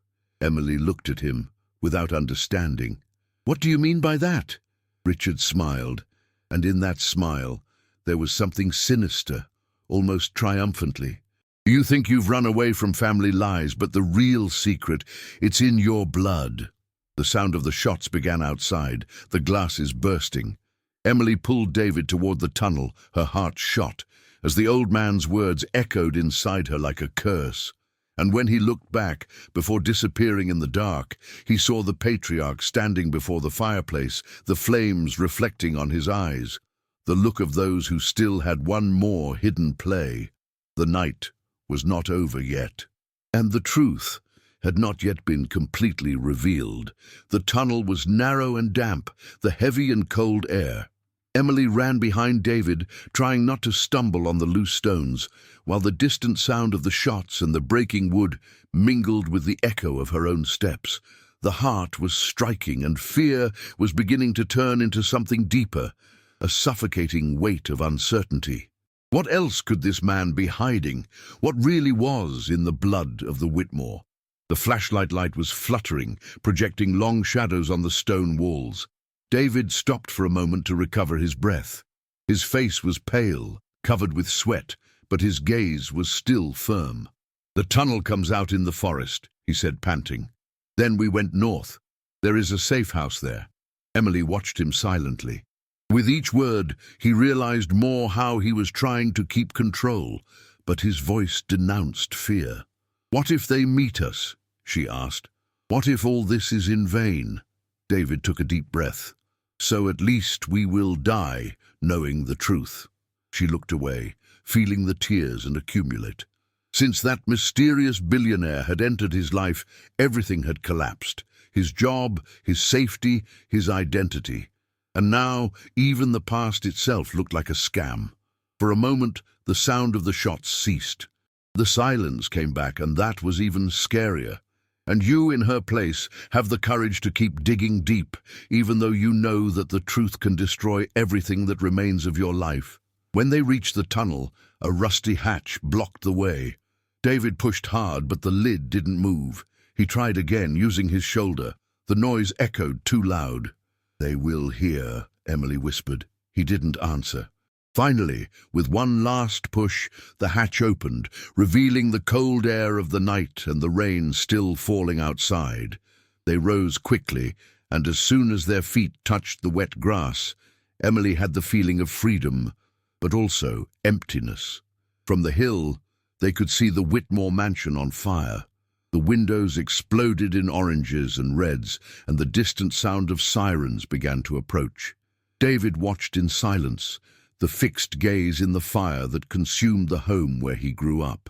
Emily looked at him, without understanding. What do you mean by that? Richard smiled, and in that smile, there was something sinister, almost triumphantly. You think you've run away from family lies, but the real secret, it's in your blood. The sound of the shots began outside, the glasses bursting. Emily pulled David toward the tunnel, her heart shot, as the old man's words echoed inside her like a curse. And when he looked back, before disappearing in the dark, he saw the patriarch standing before the fireplace, the flames reflecting on his eyes, the look of those who still had one more hidden play. The night was not over yet. And the truth had not yet been completely revealed. The tunnel was narrow and damp, the heavy and cold air. Emily ran behind David, trying not to stumble on the loose stones, while the distant sound of the shots and the breaking wood mingled with the echo of her own steps. The heart was striking, and fear was beginning to turn into something deeper, a suffocating weight of uncertainty. What else could this man be hiding? What really was in the blood of the Whitmore? The flashlight light was fluttering, projecting long shadows on the stone walls. David stopped for a moment to recover his breath. His face was pale, covered with sweat, but his gaze was still firm. The tunnel comes out in the forest, he said, panting. Then we went north. There is a safe house there. Emily watched him silently. With each word, he realized more how he was trying to keep control, but his voice denounced fear. What if they meet us? She asked. What if all this is in vain? David took a deep breath. So at least we will die, knowing the truth. She looked away, feeling the tears accumulate. Since that mysterious billionaire had entered his life, everything had collapsed. His job, his safety, his identity. And now, even the past itself looked like a scam. For a moment, the sound of the shots ceased. The silence came back, and that was even scarier. And you, in her place, have the courage to keep digging deep, even though you know that the truth can destroy everything that remains of your life. When they reached the tunnel, a rusty hatch blocked the way. David pushed hard, but the lid didn't move. He tried again, using his shoulder. The noise echoed too loud. They will hear, Emily whispered. He didn't answer. Finally, with one last push, the hatch opened, revealing the cold air of the night and the rain still falling outside. They rose quickly, and as soon as their feet touched the wet grass, Emily had the feeling of freedom, but also emptiness. From the hill, they could see the Whitmore mansion on fire. The windows exploded in oranges and reds, and the distant sound of sirens began to approach. David watched in silence, the fixed gaze in the fire that consumed the home where he grew up.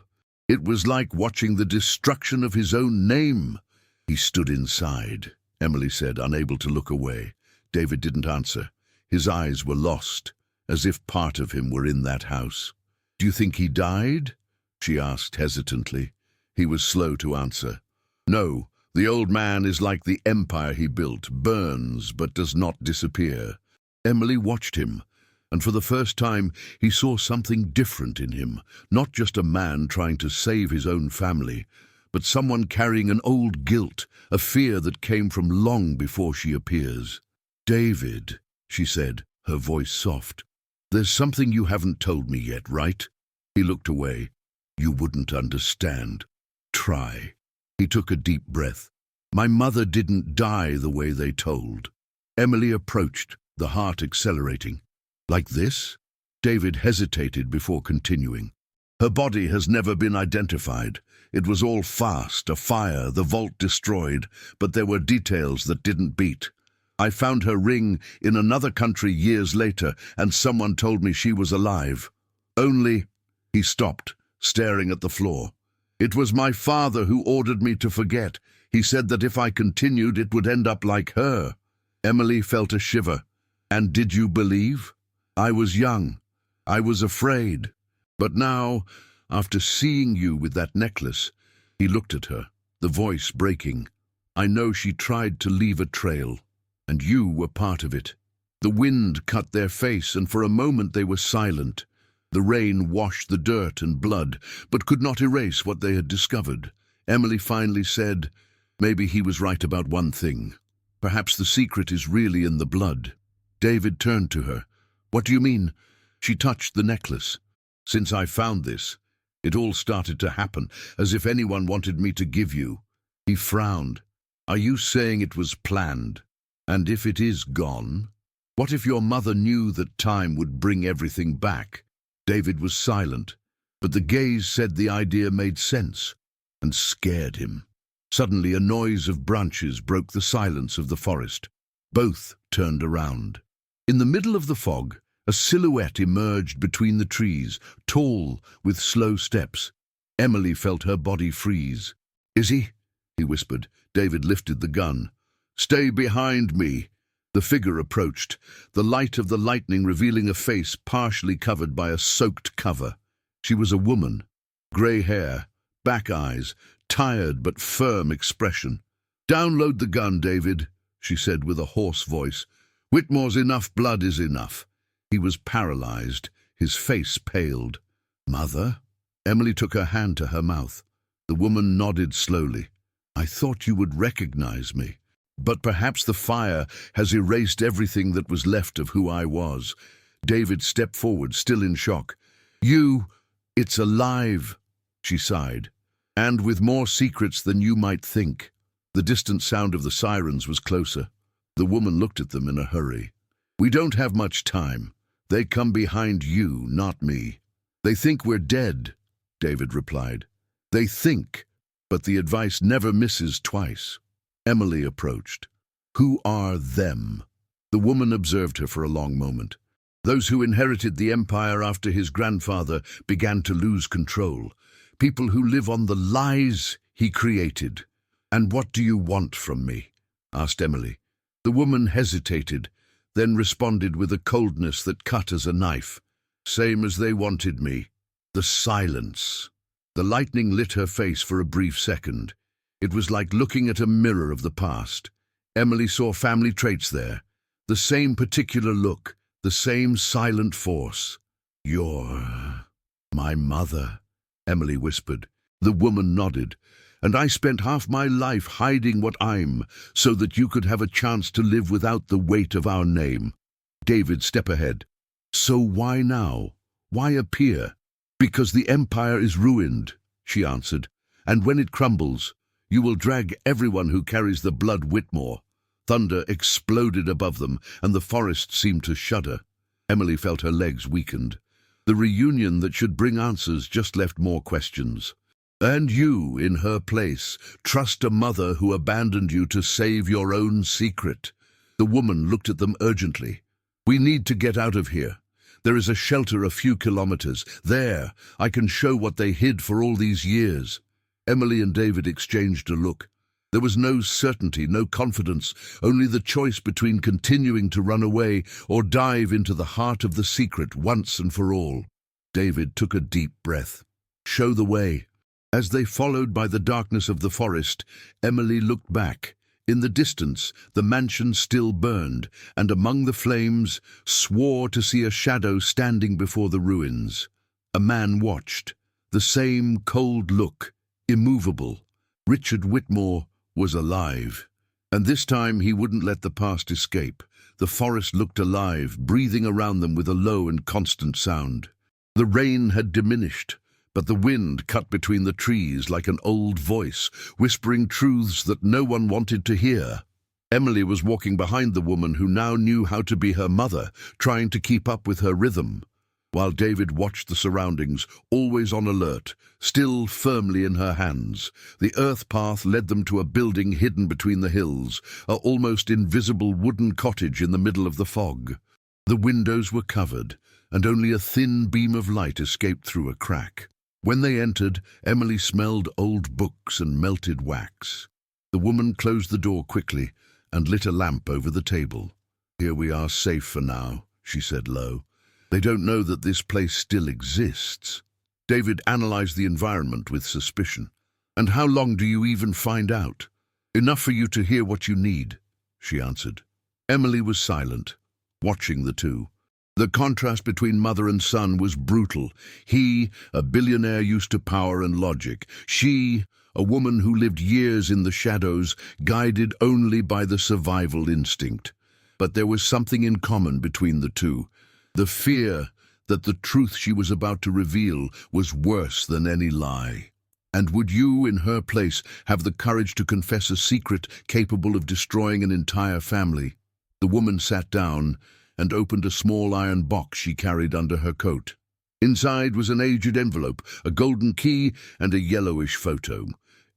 It was like watching the destruction of his own name. He stood inside, Emily said, unable to look away. David didn't answer. His eyes were lost, as if part of him were in that house. "Do you think he died?" she asked hesitantly. He was slow to answer. "No, the old man is like the empire he built, burns but does not disappear." Emily watched him, and for the first time he saw something different in him, not just a man trying to save his own family, but someone carrying an old guilt, a fear that came from long before she appears. "David," she said, her voice soft, "there's something you haven't told me yet, right?" He looked away. "You wouldn't understand. Try." He took a deep breath. "My mother didn't die the way they told." Emily approached, the heart accelerating. "Like this?" David hesitated before continuing. "Her body has never been identified. It was all fast, a fire, the vault destroyed, but there were details that didn't beat. I found her ring in another country years later, and someone told me she was alive. Only—" He stopped, staring at the floor. "It was my father who ordered me to forget. He said that if I continued, it would end up like her." Emily felt a shiver. "And did you believe?" "I was young. I was afraid. But now, after seeing you with that necklace—" He looked at her, the voice breaking. "I know she tried to leave a trail, and you were part of it." The wind cut their face, and for a moment they were silent. The rain washed the dirt and blood, but could not erase what they had discovered. Emily finally said, "Maybe he was right about one thing. Perhaps the secret is really in the blood." David turned to her. "What do you mean?" She touched the necklace. "Since I found this, it all started to happen, as if anyone wanted me to give you." He frowned. "Are you saying it was planned? And if it is gone? What if your mother knew that time would bring everything back?" David was silent, but the gaze said the idea made sense and scared him. Suddenly a noise of branches broke the silence of the forest. Both turned around. In the middle of the fog, a silhouette emerged between the trees, tall, with slow steps. Emily felt her body freeze. "Is he?" he whispered. David lifted the gun. "Stay behind me." The figure approached, the light of the lightning revealing a face partially covered by a soaked cover. She was a woman. Grey hair, back eyes, tired but firm expression. "Download the gun, David," she said with a hoarse voice. "Whitmore's enough blood is enough." He was paralyzed, his face paled. "Mother?" Emily took her hand to her mouth. The woman nodded slowly. "I thought you would recognize me. But perhaps the fire has erased everything that was left of who I was." David stepped forward, still in shock. "It's alive," she sighed. "And with more secrets than you might think." The distant sound of the sirens was closer. The woman looked at them in a hurry. "We don't have much time. They come behind you, not me." "They think we're dead," David replied. "They think, but the advice never misses twice." Emily approached. "Who are them?" The woman observed her for a long moment. "Those who inherited the empire after his grandfather began to lose control. People who live on the lies he created." "And what do you want from me?" asked Emily. The woman hesitated, then responded with a coldness that cut as a knife. "Same as they wanted me. The silence." The lightning lit her face for a brief second. It was like looking at a mirror of the past. Emily saw family traits there. The same particular look, the same silent force. "You're my mother," Emily whispered. The woman nodded. "And I spent half my life hiding what I'm, so that you could have a chance to live without the weight of our name." David, step ahead. "So why now? Why appear?" "Because the empire is ruined," she answered. "And when it crumbles, you will drag everyone who carries the blood Whitmore. Thunder exploded above them, and the forest seemed to shudder. Emily felt her legs weakened. The reunion that should bring answers just left more questions. And you, in her place, trust a mother who abandoned you to save your own secret. The woman looked at them urgently. We need to get out of here. There is a shelter a few kilometers. There, I can show what they hid for all these years. Emily and David exchanged a look. There was no certainty, no confidence, only the choice between continuing to run away or dive into the heart of the secret once and for all. David took a deep breath. Show the way. As they followed by the darkness of the forest, Emily looked back. In the distance, the mansion still burned, and among the flames, swore to see a shadow standing before the ruins. A man watched, the same cold look, immovable. Richard Whitmore was alive, and this time he wouldn't let the past escape. The forest looked alive, breathing around them with a low and constant sound. The rain had diminished, but the wind cut between the trees like an old voice, whispering truths that no one wanted to hear. Emily was walking behind the woman who now knew how to be her mother, trying to keep up with her rhythm, while David watched the surroundings, always on alert, still firmly in her hands. The earth path led them to a building hidden between the hills, a almost invisible wooden cottage in the middle of the fog. The windows were covered, and only a thin beam of light escaped through a crack. When they entered, Emily smelled old books and melted wax. The woman closed the door quickly and lit a lamp over the table. Here we are safe for now, she said low. They don't know that this place still exists. David analyzed the environment with suspicion. And how long do you even find out? Enough for you to hear what you need, she answered. Emily was silent, watching the two. The contrast between mother and son was brutal. He, a billionaire used to power and logic. She, a woman who lived years in the shadows, guided only by the survival instinct. But there was something in common between the two. The fear that the truth she was about to reveal was worse than any lie. And would you, in her place, have the courage to confess a secret capable of destroying an entire family? The woman sat down and opened a small iron box she carried under her coat. Inside was an aged envelope, a golden key, and a yellowish photo.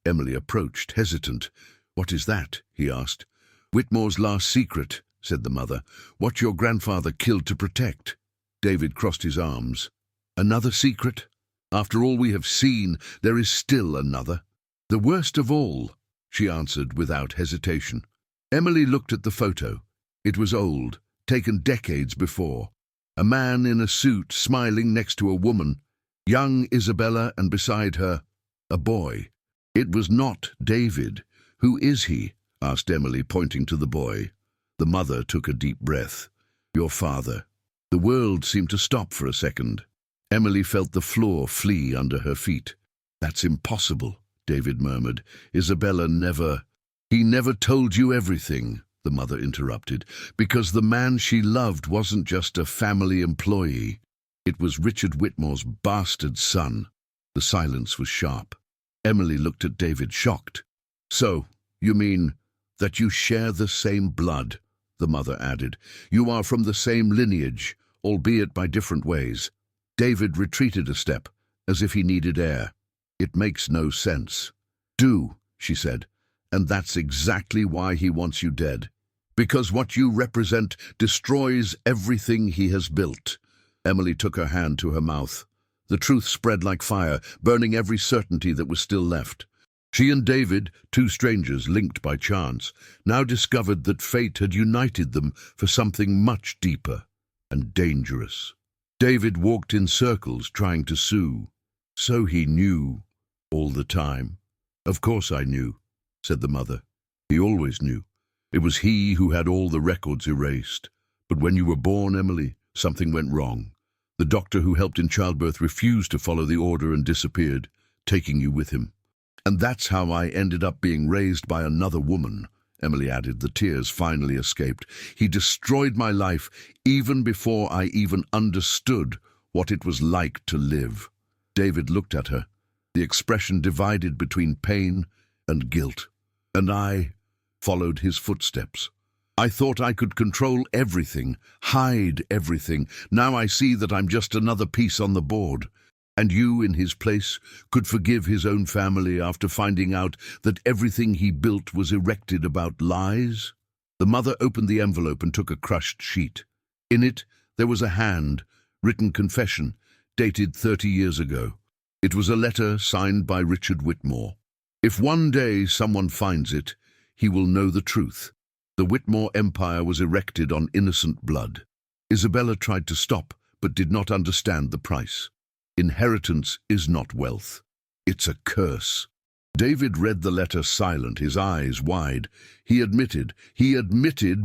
Emily approached, hesitant. What is that? He asked. Whitmore's last secret, said the mother. What your grandfather killed to protect. David crossed his arms. Another secret? After all we have seen, there is still another. The worst of all, she answered without hesitation. Emily looked at the photo. It was old, taken decades before. A man in a suit smiling next to a woman, young Isabella, and beside her, a boy. It was not David. Who is he? Asked Emily, pointing to the boy. The mother took a deep breath. Your father. The world seemed to stop for a second. Emily felt the floor flee under her feet. That's impossible, David murmured. Isabella never... He never told you everything, the mother interrupted, because the man she loved wasn't just a family employee. It was Richard Whitmore's bastard son. The silence was sharp. Emily looked at David, shocked. So, you mean that you share the same blood, the mother added. You are from the same lineage, albeit by different ways. David retreated a step, as if he needed air. It makes no sense. Do, she said, and that's exactly why he wants you dead. Because what you represent destroys everything he has built. Emily took her hand to her mouth. The truth spread like fire, burning every certainty that was still left. She and David, two strangers linked by chance, now discovered that fate had united them for something much deeper and dangerous. David walked in circles trying to sue. So he knew all the time. Of course I knew, said the mother. He always knew. It was he who had all the records erased. But when you were born, Emily, something went wrong. The doctor who helped in childbirth refused to follow the order and disappeared, taking you with him. And that's how I ended up being raised by another woman, Emily added. The tears finally escaped. He destroyed my life even before I even understood what it was like to live. David looked at her, the expression divided between pain and guilt. And I followed his footsteps. I thought I could control everything, hide everything. Now I see that I'm just another piece on the board. And you, in his place, could forgive his own family after finding out that everything he built was erected about lies? The mother opened the envelope and took a crushed sheet. In it, there was a hand-written confession, dated 30 years ago. It was a letter signed by Richard Whitmore. If one day someone finds it, he will know the truth. The Whitmore empire was erected on innocent blood. Isabella tried to stop, but did not understand the price. Inheritance is not wealth. It's a curse. David read the letter silent, his eyes wide. He admitted,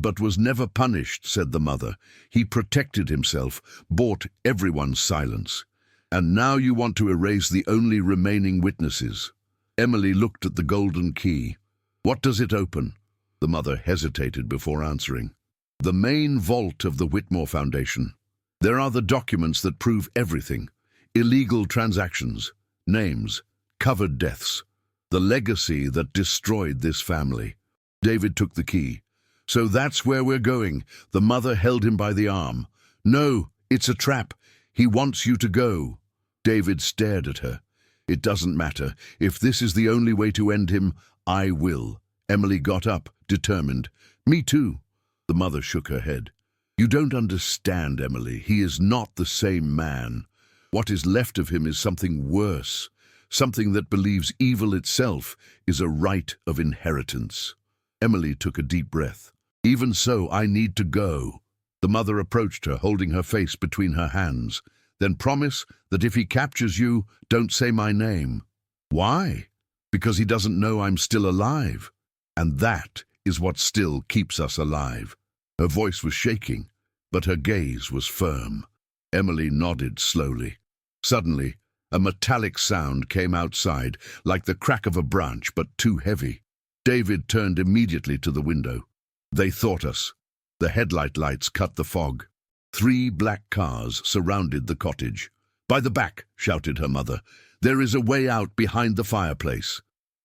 but was never punished, said the mother. He protected himself, bought everyone's silence. And now you want to erase the only remaining witnesses. Emily looked at the golden key. What does it open? The mother hesitated before answering. The main vault of the Whitmore Foundation. There are the documents that prove everything. Illegal transactions, names, covered deaths. The legacy that destroyed this family. David took the key. So that's where we're going. The mother held him by the arm. No, it's a trap. He wants you to go. David stared at her. It doesn't matter. If this is the only way to end him, I will. Emily got up, determined. Me too. The mother shook her head. You don't understand, Emily. He is not the same man. What is left of him is something worse, something that believes evil itself is a right of inheritance. Emily took a deep breath. Even so, I need to go. The mother approached her, holding her face between her hands. Then promise that if he captures you, don't say my name. Why? Because he doesn't know I'm still alive. And that is what still keeps us alive. Her voice was shaking, but her gaze was firm. Emily nodded slowly. Suddenly, a metallic sound came outside, like the crack of a branch, but too heavy. David turned immediately to the window. They thought us. The headlight lights cut the fog. 3 black cars surrounded the cottage. By the back, shouted her mother. There is a way out behind the fireplace.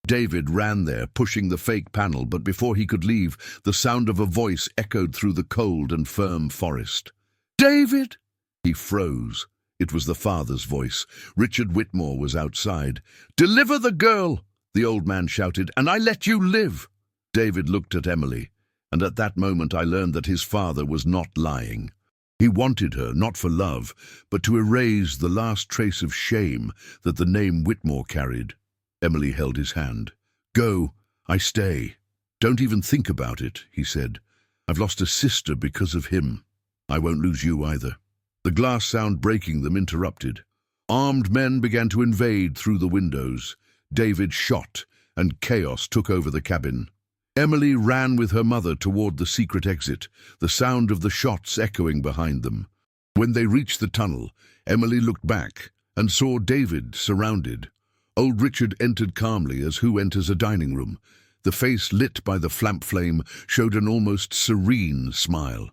David ran there, pushing the fake panel, but before he could leave, the sound of a voice echoed through the cold and firm forest. David! He froze. It was the father's voice. Richard Whitmore was outside. Deliver the girl, the old man shouted, and I let you live. David looked at Emily, and at that moment I learned that his father was not lying. He wanted her, not for love, but to erase the last trace of shame that the name Whitmore carried. Emily held his hand. Go, I stay. Don't even think about it, he said. I've lost a sister because of him. I won't lose you either. The glass sound breaking them interrupted. Armed men began to invade through the windows. David shot, and chaos took over the cabin. Emily ran with her mother toward the secret exit, the sound of the shots echoing behind them. When they reached the tunnel, Emily looked back and saw David surrounded. Old Richard entered calmly as who enters a dining room. The face lit by the lamp flame showed an almost serene smile.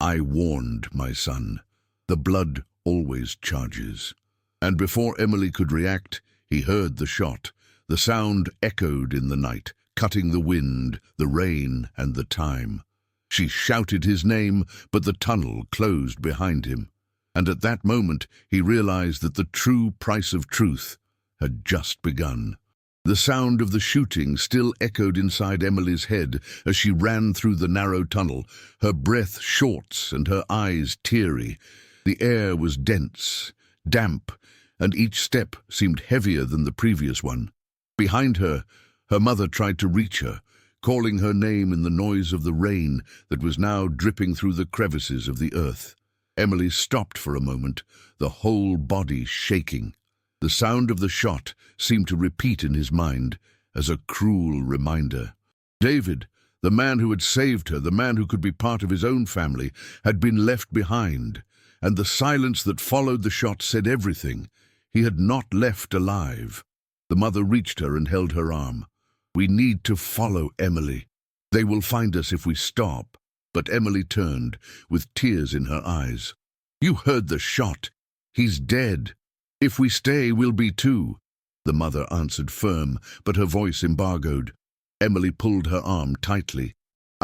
I warned, my son. The blood always charges. And before Emily could react, he heard the shot. The sound echoed in the night, cutting the wind, the rain, and the time. She shouted his name, but the tunnel closed behind him. And at that moment he realized that the true price of truth had just begun. The sound of the shooting still echoed inside Emily's head as she ran through the narrow tunnel, her breath short and her eyes teary. The air was dense, damp, and each step seemed heavier than the previous one. Behind her, her mother tried to reach her, calling her name in the noise of the rain that was now dripping through the crevices of the earth. Emily stopped for a moment, the whole body shaking. The sound of the shot seemed to repeat in his mind as a cruel reminder. David, the man who had saved her, the man who could be part of his own family, had been left behind, and the silence that followed the shot said everything. He had not left alive. The mother reached her and held her arm. We need to follow Emily. They will find us if we stop. But Emily turned, with tears in her eyes. You heard the shot. He's dead. If we stay, we'll be too. The mother answered firm, but her voice embargoed. Emily pulled her arm tightly.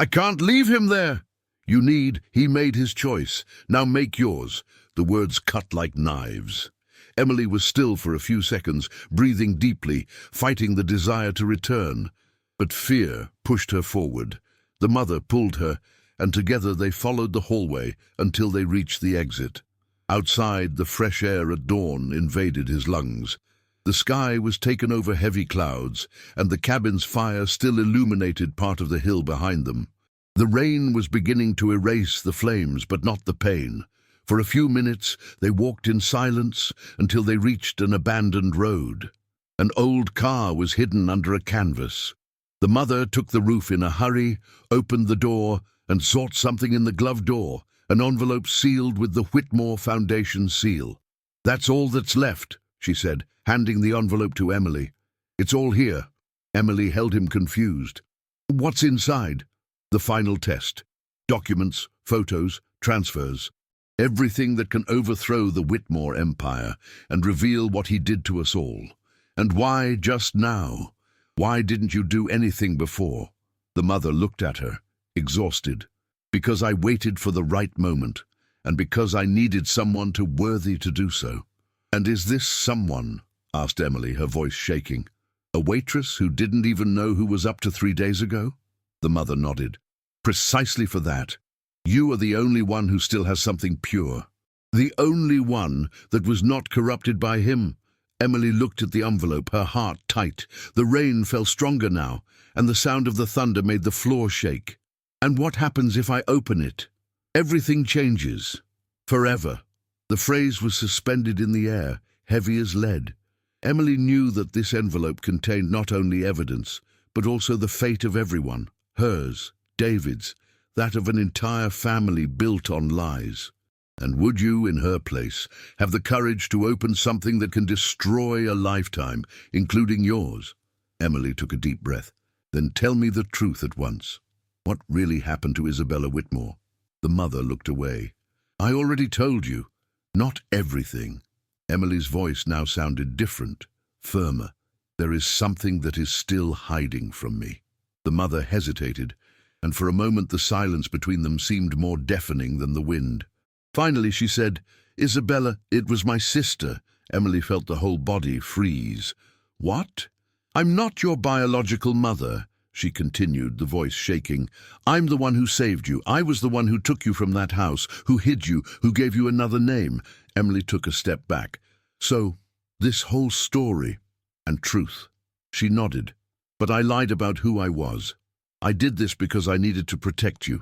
I can't leave him there. He made his choice. Now make yours. The words cut like knives. Emily was still for a few seconds, breathing deeply, fighting the desire to return. But fear pushed her forward. The mother pulled her, and together they followed the hallway until they reached the exit. Outside, the fresh air at dawn invaded his lungs. The sky was taken over heavy clouds, and the cabin's fire still illuminated part of the hill behind them. The rain was beginning to erase the flames, but not the pain. For a few minutes, they walked in silence until they reached an abandoned road. An old car was hidden under a canvas. The mother took the roof in a hurry, opened the door, and sought something in the glove door, an envelope sealed with the Whitmore Foundation seal. "That's all that's left," she said, handing the envelope to Emily. "It's all here." Emily held him confused. "What's inside?" "The final test. Documents, photos, transfers. Everything that can overthrow the Whitmore empire and reveal what he did to us all. And why just now? Why didn't you do anything before?" The mother looked at her, exhausted. "Because I waited for the right moment, and because I needed someone worthy to do so." "And is this someone?" asked Emily, her voice shaking. "A waitress who didn't even know who was up to 3 days ago?" The mother nodded. "Precisely for that. You are the only one who still has something pure. The only one that was not corrupted by him." Emily looked at the envelope, her heart tight. The rain fell stronger now, and the sound of the thunder made the floor shake. "And what happens if I open it?" "Everything changes. Forever." The phrase was suspended in the air, heavy as lead. Emily knew that this envelope contained not only evidence, but also the fate of everyone. Hers, David's, that of an entire family built on lies. And would you, in her place, have the courage to open something that can destroy a lifetime, including yours? Emily took a deep breath. "Then tell me the truth at once. What really happened to Isabella Whitmore?" The mother looked away. "I already told you. Not everything." Emily's voice now sounded different, firmer. "There is something that is still hiding from me." The mother hesitated, and for a moment the silence between them seemed more deafening than the wind. Finally she said, "Isabella, it was my sister." Emily felt the whole body freeze. "What?" "I'm not your biological mother," she continued, the voice shaking. "I'm the one who saved you. I was the one who took you from that house, who hid you, who gave you another name." Emily took a step back. "So, this whole story and truth." She nodded. "But I lied about who I was. I did this because I needed to protect you.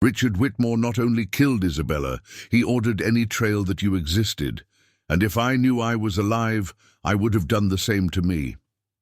Richard Whitmore not only killed Isabella, he ordered any trail that you existed. And if I knew I was alive, I would have done the same to me."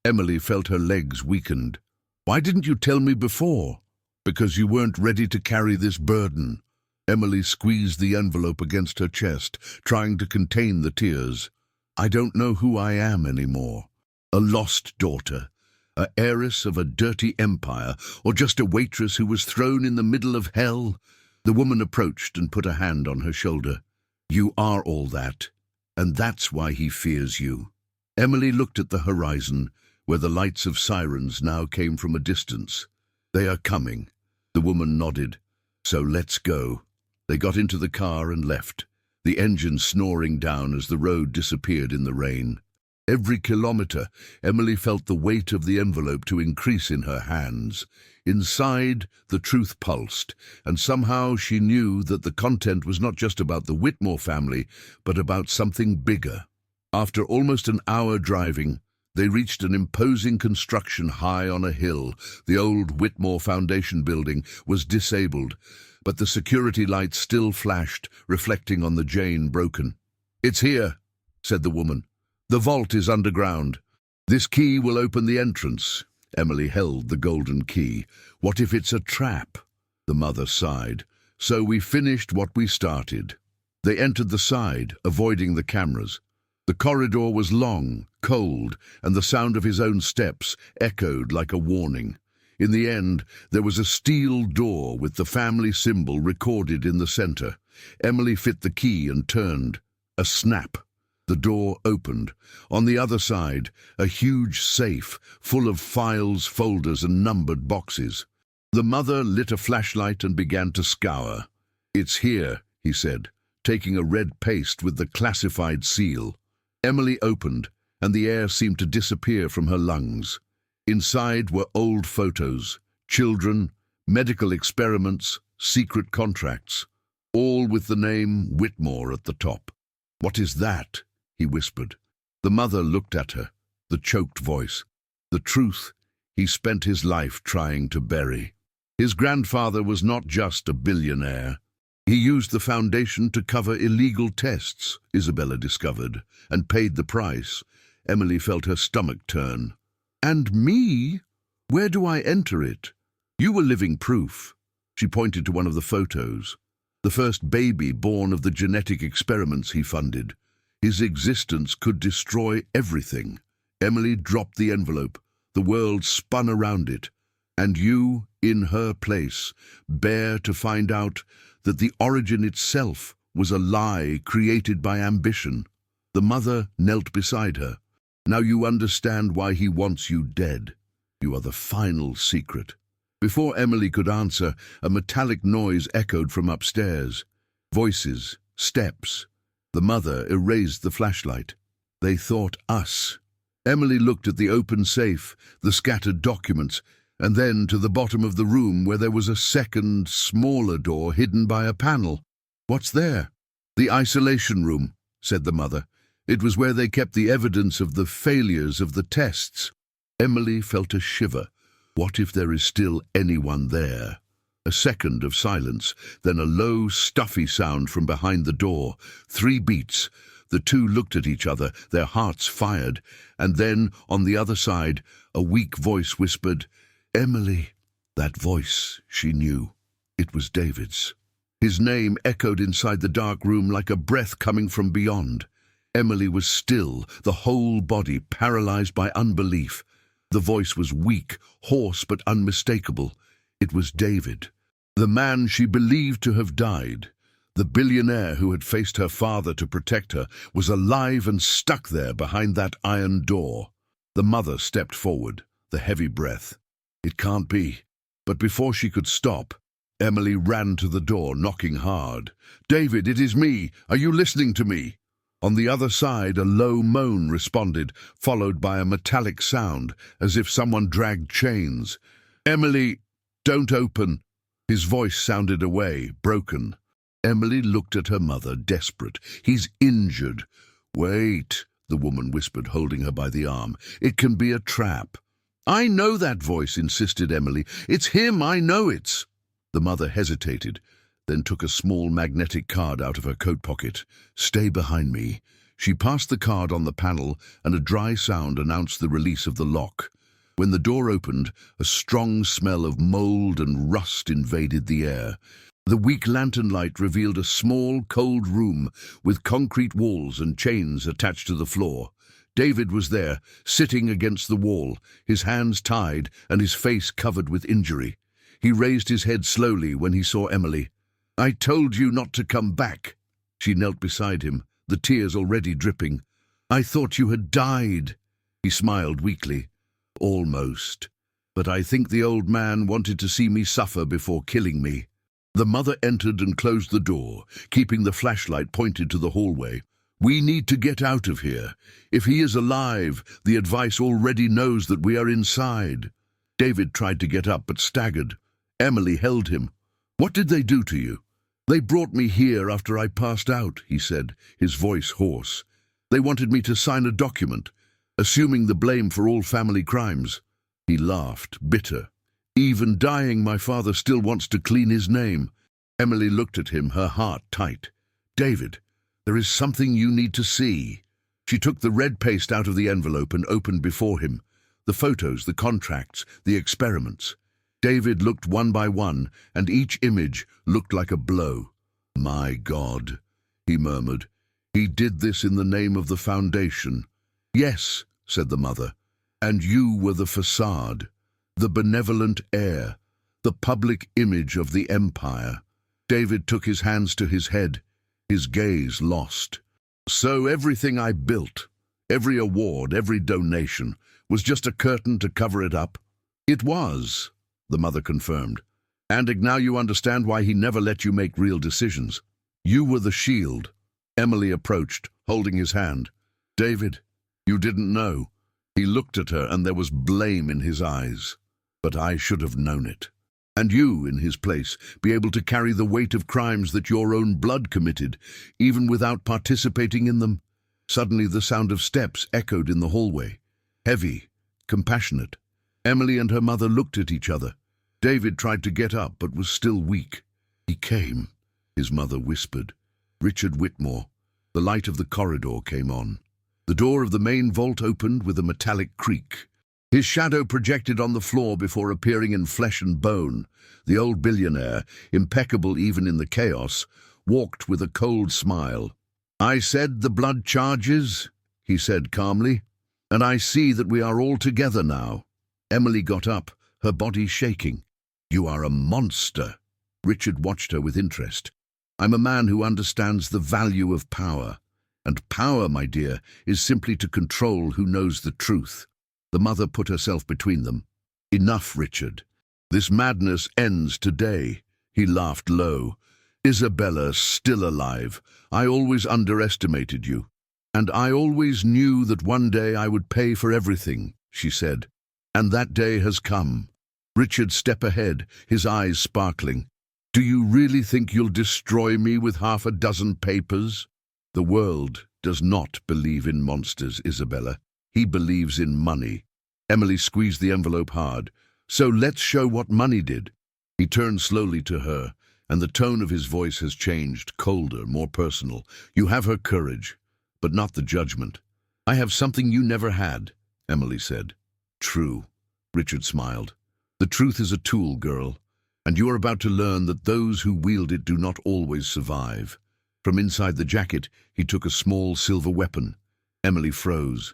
Emily felt her legs weakened. "Why didn't you tell me before?" "Because you weren't ready to carry this burden." Emily squeezed the envelope against her chest, trying to contain the tears. "I don't know who I am anymore. A lost daughter, a heiress of a dirty empire, or just a waitress who was thrown in the middle of hell?" The woman approached and put a hand on her shoulder. "You are all that, and that's why he fears you." Emily looked at the horizon, where the lights of sirens now came from a distance. "They are coming." The woman nodded. "So let's go." They got into the car and left, the engine snoring down as the road disappeared in the rain. Every kilometer, Emily felt the weight of the envelope to increase in her hands. Inside, the truth pulsed, and somehow she knew that the content was not just about the Whitmore family, but about something bigger. After almost an hour driving, they reached an imposing construction high on a hill. The old Whitmore Foundation building was disabled, but the security lights still flashed, reflecting on the Jane broken. "It's here," said the woman. "The vault is underground. This key will open the entrance." Emily held the golden key. "What if it's a trap?" The mother sighed. "So we finished what we started." They entered the side, avoiding the cameras. The corridor was long, cold, and the sound of his own steps echoed like a warning. In the end, there was a steel door with the family symbol recorded in the center. Emily fit the key and turned. A snap. The door opened. On the other side, a huge safe full of files, folders, and numbered boxes. The mother lit a flashlight and began to scour. "It's here," he said, taking a red paste with the classified seal. Emily opened, and the air seemed to disappear from her lungs. Inside were old photos, children, medical experiments, secret contracts, all with the name Whitmore at the top. "What is that?" he whispered. The mother looked at her, the choked voice. The truth he spent his life trying to bury. His grandfather was not just a billionaire. He used the foundation to cover illegal tests, Isabella discovered, and paid the price. Emily felt her stomach turn. "And me? Where do I enter it?" "You were living proof." She pointed to one of the photos. The first baby born of the genetic experiments he funded. His existence could destroy everything. Emily dropped the envelope. The world spun around it. And you, in her place, bare to find out that the origin itself was a lie created by ambition. The mother knelt beside her. "Now you understand why he wants you dead. You are the final secret." Before Emily could answer, a metallic noise echoed from upstairs. Voices, steps. The mother erased the flashlight. "They thought us." Emily looked at the open safe, the scattered documents, and then to the bottom of the room where there was a second, smaller door hidden by a panel. "What's there?" "The isolation room," said the mother. "It was where they kept the evidence of the failures of the tests." Emily felt a shiver. What if there is still anyone there? A second of silence, then a low, stuffy sound from behind the door. 3 beats. The two looked at each other, their hearts fired, and then, on the other side, a weak voice whispered, "Emily." That voice, she knew. It was David's. His name echoed inside the dark room like a breath coming from beyond. Emily was still, the whole body paralyzed by unbelief. The voice was weak, hoarse but unmistakable. It was David, the man she believed to have died. The billionaire who had faced her father to protect her was alive and stuck there behind that iron door. The mother stepped forward, the heavy breath. "It can't be." But before she could stop, Emily ran to the door, knocking hard. "David, it is me. Are you listening to me?" On the other side, a low moan responded, followed by a metallic sound, as if someone dragged chains. "Emily, don't open." His voice sounded away, broken. Emily looked at her mother, desperate. "He's injured." "Wait," the woman whispered, holding her by the arm. "It can be a trap." "I know that voice," insisted Emily. "It's him, I know it's." The mother hesitated, then took a small magnetic card out of her coat pocket. "Stay behind me." She passed the card on the panel, and a dry sound announced the release of the lock. When the door opened, a strong smell of mold and rust invaded the air. The weak lantern light revealed a small, cold room with concrete walls and chains attached to the floor. David was there, sitting against the wall, his hands tied and his face covered with injury. He raised his head slowly when he saw Emily. "I told you not to come back." She knelt beside him, the tears already dripping. "I thought you had died." He smiled weakly. "Almost. But I think the old man wanted to see me suffer before killing me." The mother entered and closed the door, keeping the flashlight pointed to the hallway. "We need to get out of here. If he is alive, the advice already knows that we are inside." David tried to get up but staggered. Emily held him. "What did they do to you?" "They brought me here after I passed out," he said, his voice hoarse. "They wanted me to sign a document, assuming the blame for all family crimes." He laughed, bitter. "Even dying, my father still wants to clean his name." Emily looked at him, her heart tight. "David, there is something you need to see." She took the red paste out of the envelope and opened before him. The photos, the contracts, the experiments. David looked one by one, and each image looked like a blow. "My God," he murmured. "He did this in the name of the foundation." "Yes," said the mother. "And you were the facade, the benevolent heir, the public image of the empire." David took his hands to his head, his gaze lost. "So everything I built, every award, every donation, was just a curtain to cover it up?" "It was." the mother confirmed. And now you understand why he never let you make real decisions. You were the shield. Emily approached, holding his hand. David, you didn't know. He looked at her and there was blame in his eyes. But I should have known it. And you, in his place, be able to carry the weight of crimes that your own blood committed, even without participating in them. Suddenly the sound of steps echoed in the hallway. Heavy, compassionate. Emily and her mother looked at each other. David tried to get up, but was still weak. He came, his mother whispered. Richard Whitmore. The light of the corridor came on. The door of the main vault opened with a metallic creak. His shadow projected on the floor before appearing in flesh and bone. The old billionaire, impeccable even in the chaos, walked with a cold smile. I said the blood charges, he said calmly, and I see that we are all together now. Emily got up, her body shaking. You are a monster. Richard watched her with interest. I'm a man who understands the value of power. And power, my dear, is simply to control who knows the truth. The mother put herself between them. Enough, Richard. This madness ends today. He laughed low. Isabella, still alive. I always underestimated you. And I always knew that one day I would pay for everything, she said. And that day has come. Richard stepped ahead, his eyes sparkling. Do you really think you'll destroy me with half a dozen papers? The world does not believe in monsters, Isabella. He believes in money. Emily squeezed the envelope hard. So let's show what money did. He turned slowly to her, and the tone of his voice has changed, colder, more personal. You have her courage, but not the judgment. I have something you never had, Emily said. True, Richard smiled. The truth is a tool, girl, and you are about to learn that those who wield it do not always survive. From inside the jacket, he took a small silver weapon. Emily froze.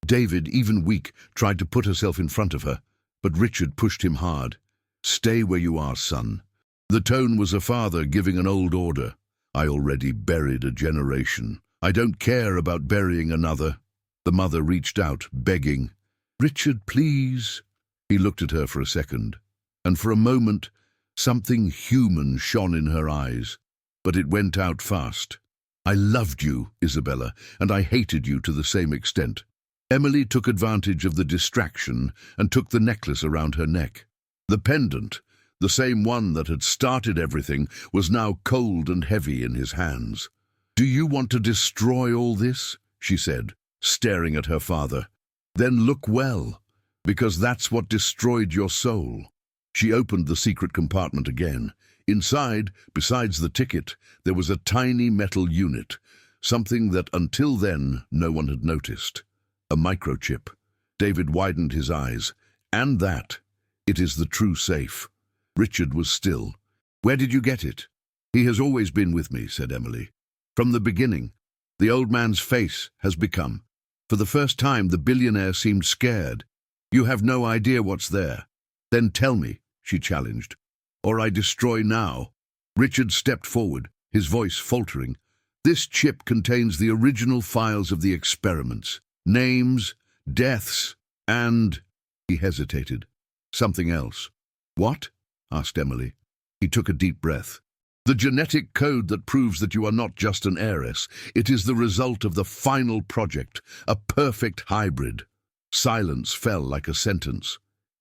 David, even weak, tried to put herself in front of her, but Richard pushed him hard. Stay where you are, son. The tone was a father giving an old order. I already buried a generation. I don't care about burying another. The mother reached out, begging. Richard, please. He looked at her for a second, and for a moment, something human shone in her eyes. But it went out fast. I loved you, Isabella, and I hated you to the same extent. Emily took advantage of the distraction and took the necklace around her neck. The pendant, the same one that had started everything, was now cold and heavy in his hands. Do you want to destroy all this? She said, staring at her father. Then look well, because that's what destroyed your soul. She opened the secret compartment again. Inside, besides the ticket, there was a tiny metal unit, something that until then no one had noticed. A microchip. David widened his eyes. And that. It is the true safe. Richard was still. Where did you get it? He has always been with me, said Emily. From the beginning. The old man's face has become. For the first time, the billionaire seemed scared. You have no idea what's there. Then tell me, she challenged. Or I destroy now. Richard stepped forward, his voice faltering. This chip contains the original files of the experiments. Names, deaths, and... He hesitated. Something else. What? Asked Emily. He took a deep breath. The genetic code that proves that you are not just an heiress. It is the result of the final project, a perfect hybrid. Silence fell like a sentence.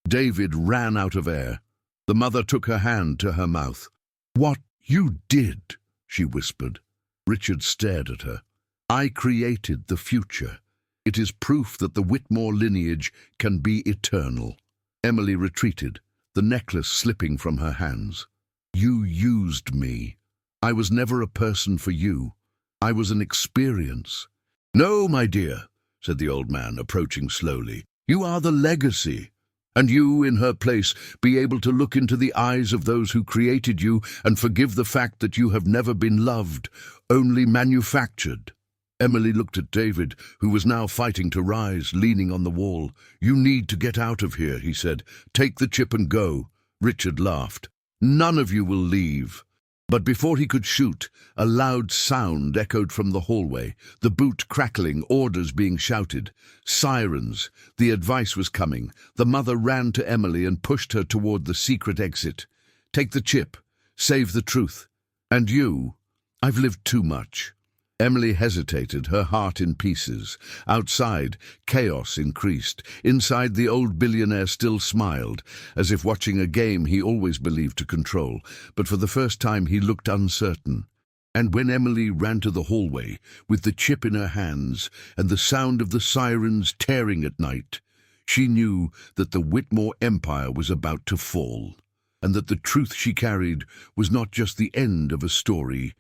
David ran out of air. The mother took her hand to her mouth. What you did, she whispered. Richard stared at her. I created the future. It is proof that the Whitmore lineage can be eternal. Emily retreated, the necklace slipping from her hands. You used me. I was never a person for you. I was an experience. No, my dear, said the old man, approaching slowly. You are the legacy. And you, in her place, be able to look into the eyes of those who created you and forgive the fact that you have never been loved, only manufactured. Emily looked at David, who was now fighting to rise, leaning on the wall. You need to get out of here, he said. Take the chip and go. Richard laughed. None of you will leave. But before he could shoot, a loud sound echoed from the hallway, the boot crackling, orders being shouted. Sirens. The advice was coming. The mother ran to Emily and pushed her toward the secret exit. "Take the chip. Save the truth. And you? I've lived too much." Emily hesitated, her heart in pieces. Outside, chaos increased. Inside, the old billionaire still smiled, as if watching a game he always believed to control. But for the first time, he looked uncertain. And when Emily ran to the hallway, with the chip in her hands and the sound of the sirens tearing at night, she knew that the Whitmore empire was about to fall, and that the truth she carried was not just the end of a story,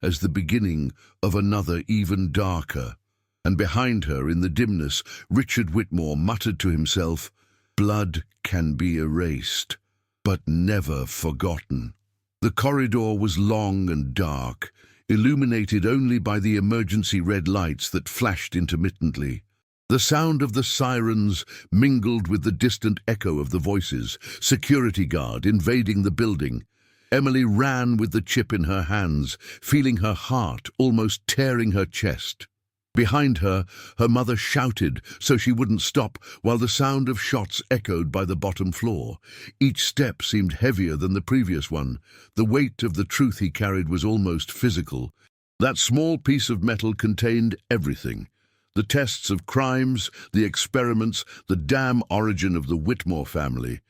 as the beginning of another even darker. And behind her, in the dimness, Richard Whitmore muttered to himself, "Blood can be erased, but never forgotten." The corridor was long and dark, illuminated only by the emergency red lights that flashed intermittently. The sound of the sirens mingled with the distant echo of the voices, security guard invading the building. Emily ran with the chip in her hands, feeling her heart almost tearing her chest. Behind her, her mother shouted so she wouldn't stop, while the sound of shots echoed by the bottom floor. Each step seemed heavier than the previous one. The weight of the truth he carried was almost physical. That small piece of metal contained everything. The tests of crimes, the experiments, the damn origin of the Whitmore family,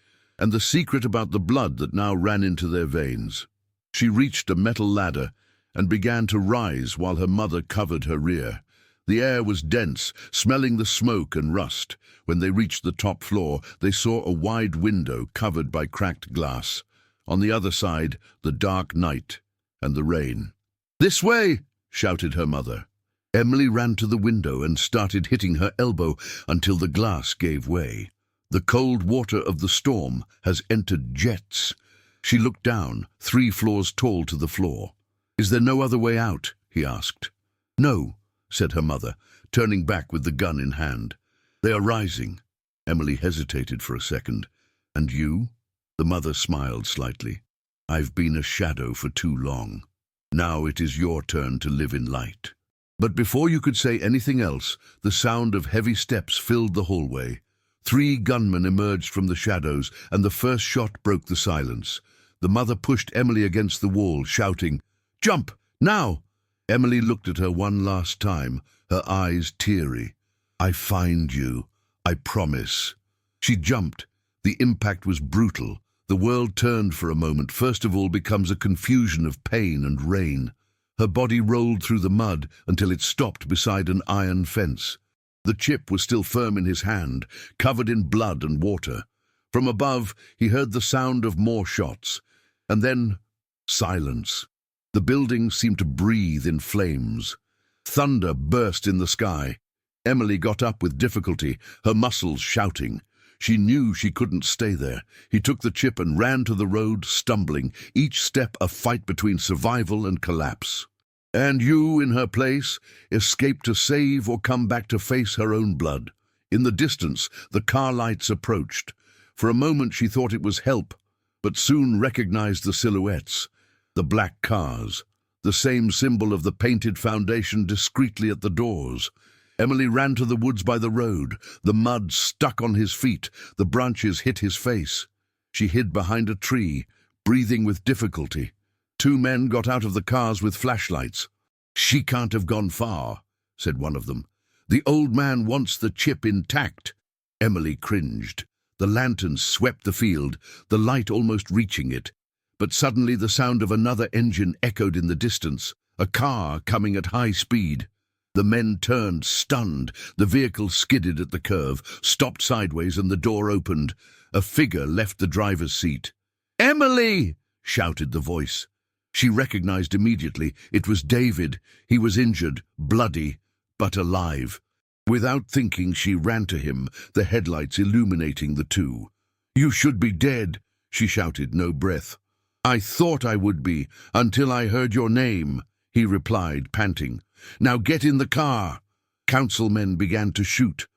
and the secret about the blood that now ran into their veins. She reached a metal ladder and began to rise while her mother covered her rear. The air was dense, smelling the smoke and rust. When they reached the top floor, they saw a wide window covered by cracked glass. On the other side, the dark night and the rain. "This way!" shouted her mother. Emily ran to the window and started hitting her elbow until the glass gave way. The cold water of the storm has entered jets. She looked down, 3 floors tall to the floor. "Is there no other way out?" he asked. "No," said her mother, turning back with the gun in hand. "They are rising." Emily hesitated for a second. "And you?" The mother smiled slightly. "I've been a shadow for too long. Now it is your turn to live in light." But before you could say anything else, the sound of heavy steps filled the hallway. 3 gunmen emerged from the shadows, and the first shot broke the silence. The mother pushed Emily against the wall, shouting, "Jump, now!" Emily looked at her one last time, her eyes teary. "I find you, I promise." She jumped. The impact was brutal. The world turned for a moment, first of all becomes a confusion of pain and rain. Her body rolled through the mud until it stopped beside an iron fence. The chip was still firm in his hand, covered in blood and water. From above, he heard the sound of more shots, and then silence. The building seemed to breathe in flames. Thunder burst in the sky. Emily got up with difficulty, her muscles shouting. She knew she couldn't stay there. He took the chip and ran to the road, stumbling, each step a fight between survival and collapse. And you, in her place, escaped to save or come back to face her own blood. In the distance, the car lights approached. For a moment she thought it was help, but soon recognized the silhouettes, the black cars, the same symbol of the painted foundation discreetly at the doors. Emily ran to the woods by the road. The mud stuck on his feet, the branches hit his face. She hid behind a tree, breathing with difficulty. 2 men got out of the cars with flashlights. "She can't have gone far," said one of them. "The old man wants the chip intact." Emily cringed. The lanterns swept the field, the light almost reaching it. But suddenly the sound of another engine echoed in the distance, a car coming at high speed. The men turned, stunned. The vehicle skidded at the curve, stopped sideways, and the door opened. A figure left the driver's seat. "Emily!" shouted the voice. She recognized immediately it was David. He was injured, bloody, but alive. Without thinking, she ran to him, the headlights illuminating the two. "You should be dead," she shouted, no breath. "I thought I would be, until I heard your name," he replied, panting. "Now get in the car." Councilmen began to shoot.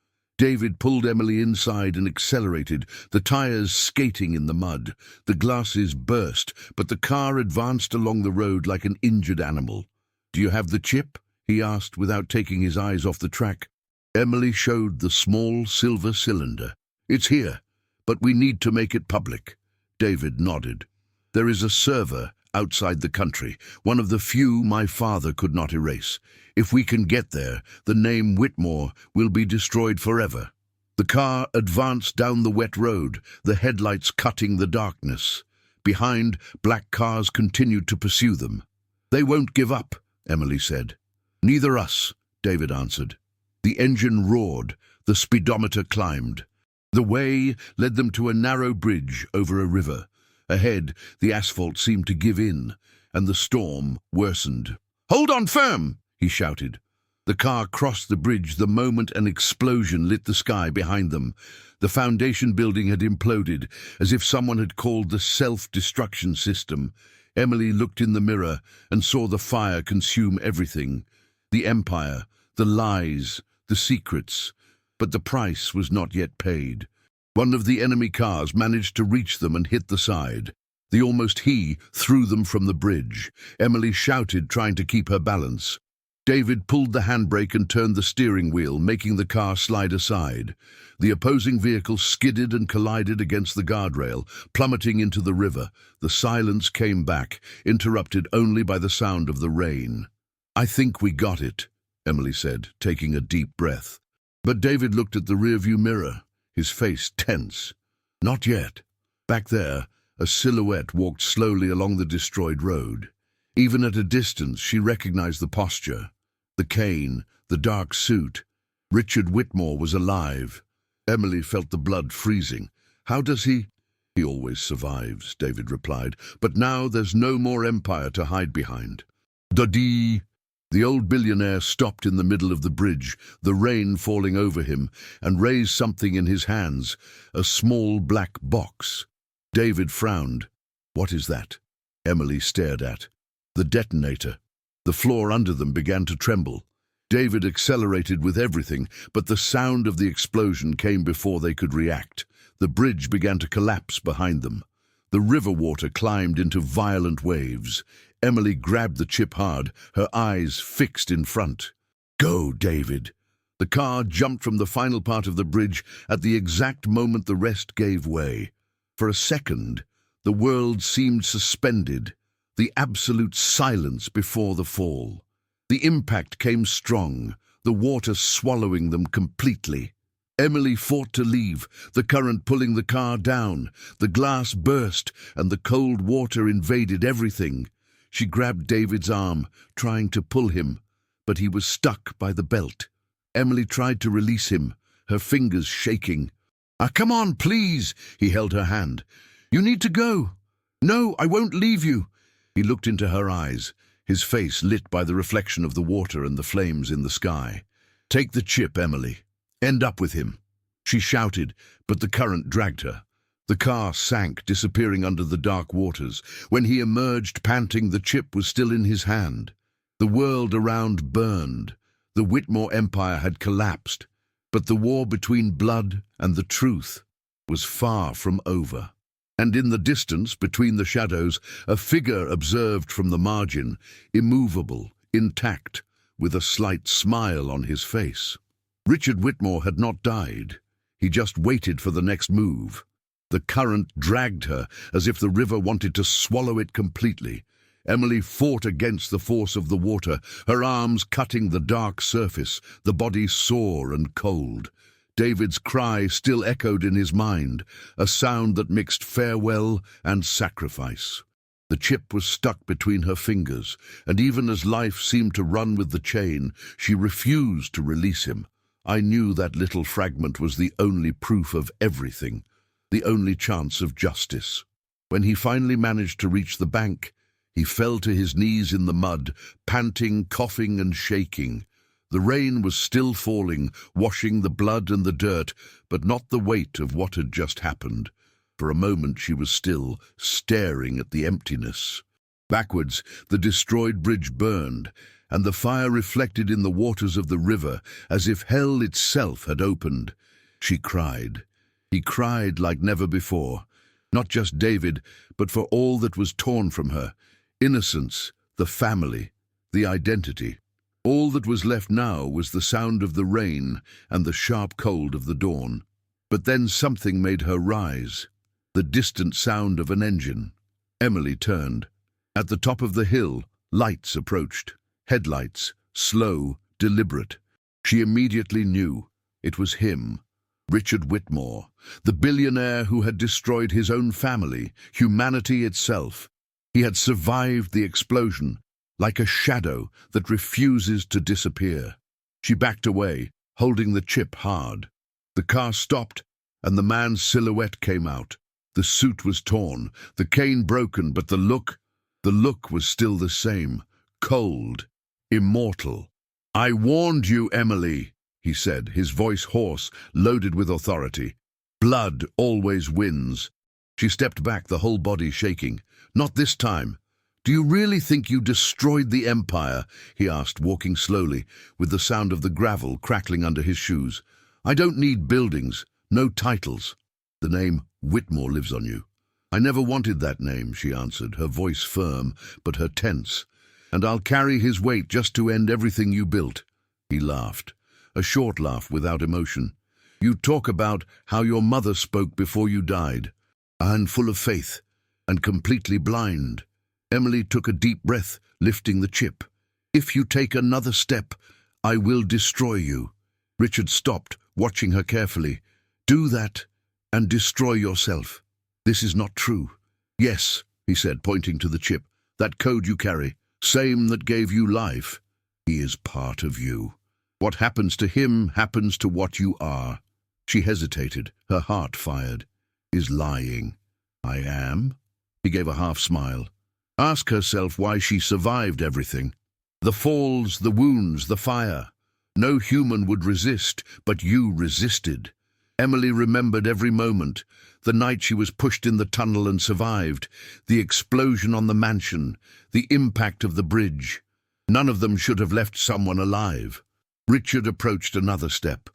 David pulled Emily inside and accelerated, the tires skating in the mud. The glasses burst, but the car advanced along the road like an injured animal. "Do you have the chip?" he asked without taking his eyes off the track. Emily showed the small silver cylinder. "It's here, but we need to make it public." David nodded. "There is a server outside the country, one of the few my father could not erase. If we can get there, the name Whitmore will be destroyed forever." The car advanced down the wet road, the headlights cutting the darkness. Behind, black cars continued to pursue them. "They won't give up," Emily said. "Neither us," David answered. The engine roared, the speedometer climbed. The way led them to a narrow bridge over a river. Ahead, the asphalt seemed to give in, and the storm worsened. "Hold on firm!" he shouted. The car crossed the bridge the moment an explosion lit the sky behind them. The foundation building had imploded, as if someone had called the self-destruction system. Emily looked in the mirror and saw the fire consume everything. The empire, the lies, the secrets. But the price was not yet paid. One of the enemy cars managed to reach them and hit the side. The almost he threw them from the bridge. Emily shouted, trying to keep her balance. David pulled the handbrake and turned the steering wheel, making the car slide aside. The opposing vehicle skidded and collided against the guardrail, plummeting into the river. The silence came back, interrupted only by the sound of the rain. "I think we got it," Emily said, taking a deep breath. But David looked at the rearview mirror, his face tense. "Not yet." Back there, a silhouette walked slowly along the destroyed road. Even at a distance, she recognized the posture, the cane, the dark suit. Richard Whitmore was alive. Emily felt the blood freezing. "How does he—" "He always survives," David replied. "But now there's no more empire to hide behind." "Duddy!" The old billionaire stopped in the middle of the bridge, the rain falling over him, and raised something in his hands, a small black box. David frowned. "What is that?" Emily stared at. "The detonator." The floor under them began to tremble. David accelerated with everything, but the sound of the explosion came before they could react. The bridge began to collapse behind them. The river water climbed into violent waves. Emily grabbed the chip hard, her eyes fixed in front. "Go, David!" The car jumped from the final part of the bridge at the exact moment the rest gave way. For a second, the world seemed suspended, the absolute silence before the fall. The impact came strong, the water swallowing them completely. Emily fought to leave, the current pulling the car down. The glass burst, and the cold water invaded everything. She grabbed David's arm, trying to pull him, but he was stuck by the belt. Emily tried to release him, her fingers shaking. Come on, please!" He held her hand. "You need to go." "No, I won't leave you." He looked into her eyes, his face lit by the reflection of the water and the flames in the sky. "Take the chip, Emily. End up with him." She shouted, but the current dragged her. The car sank, disappearing under the dark waters. When he emerged panting, the chip was still in his hand. The world around burned. The Whitmore Empire had collapsed, but the war between blood and the truth was far from over. And in the distance, between the shadows, a figure observed from the margin, immovable, intact, with a slight smile on his face. Richard Whitmore had not died. He just waited for the next move. The current dragged her, as if the river wanted to swallow it completely. Emily fought against the force of the water, her arms cutting the dark surface, the body sore and cold. David's cry still echoed in his mind, a sound that mixed farewell and sacrifice. The chip was stuck between her fingers, and even as life seemed to run with the chain, she refused to release him. I knew that little fragment was the only proof of everything, the only chance of justice. When he finally managed to reach the bank, he fell to his knees in the mud, panting, coughing and shaking. The rain was still falling, washing the blood and the dirt, but not the weight of what had just happened. For a moment she was still, staring at the emptiness. Backwards, the destroyed bridge burned, and the fire reflected in the waters of the river as if hell itself had opened. She cried. He cried like never before. Not just David, but for all that was torn from her. Innocence, the family, the identity. All that was left now was the sound of the rain and the sharp cold of the dawn. But then something made her rise. The distant sound of an engine. Emily turned. At the top of the hill, lights approached. Headlights, slow, deliberate. She immediately knew it was him. Richard Whitmore, the billionaire who had destroyed his own family, humanity itself. He had survived the explosion, like a shadow that refuses to disappear. She backed away, holding the chip hard. The car stopped, and the man's silhouette came out. The suit was torn, the cane broken, but the look was still the same, cold, immortal. "I warned you, Emily," he said, his voice hoarse, loaded with authority. "Blood always wins." She stepped back, the whole body shaking. "Not this time." "Do you really think you destroyed the empire?" he asked, walking slowly, with the sound of the gravel crackling under his shoes. "I don't need buildings, no titles. The name Whitmore lives on you." "I never wanted that name," she answered, her voice firm, but her tense. "And I'll carry his weight just to end everything you built." He laughed, a short laugh without emotion. "You talk about how your mother spoke before you died, and full of faith, and completely blind." Emily took a deep breath, lifting the chip. "If you take another step, I will destroy you." Richard stopped, watching her carefully. "Do that, and destroy yourself." "This is not true." "Yes," he said, pointing to the chip. "That code you carry, same that gave you life. He is part of you. What happens to him happens to what you are." She hesitated, her heart fired. "Is lying." "I am?" He gave a half smile. Ask herself why she survived everything. The falls, the wounds, the fire. No human would resist, but you resisted. Emily remembered every moment. The night she was pushed in the tunnel and survived. The explosion on the mansion. The impact of the bridge. None of them should have left someone alive. Richard approached another step.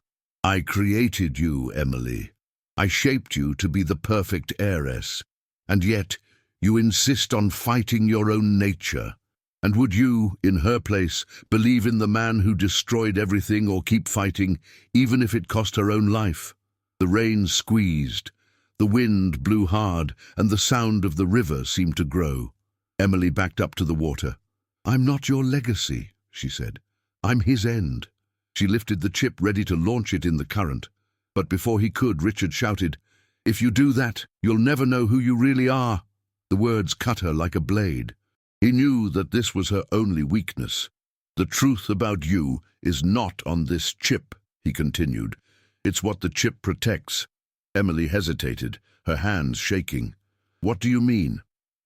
"I created you, Emily. I shaped you to be the perfect heiress. And yet, you insist on fighting your own nature. And would you, in her place, believe in the man who destroyed everything or keep fighting, even if it cost her own life?" The rain squeezed. The wind blew hard, and the sound of the river seemed to grow. Emily backed up to the water. "I'm not your legacy," she said. "I'm his end." She lifted the chip, ready to launch it in the current. But before he could, Richard shouted, "If you do that, you'll never know who you really are." The words cut her like a blade. He knew that this was her only weakness. "The truth about you is not on this chip," he continued. "It's what the chip protects." Emily hesitated, her hands shaking. "What do you mean?"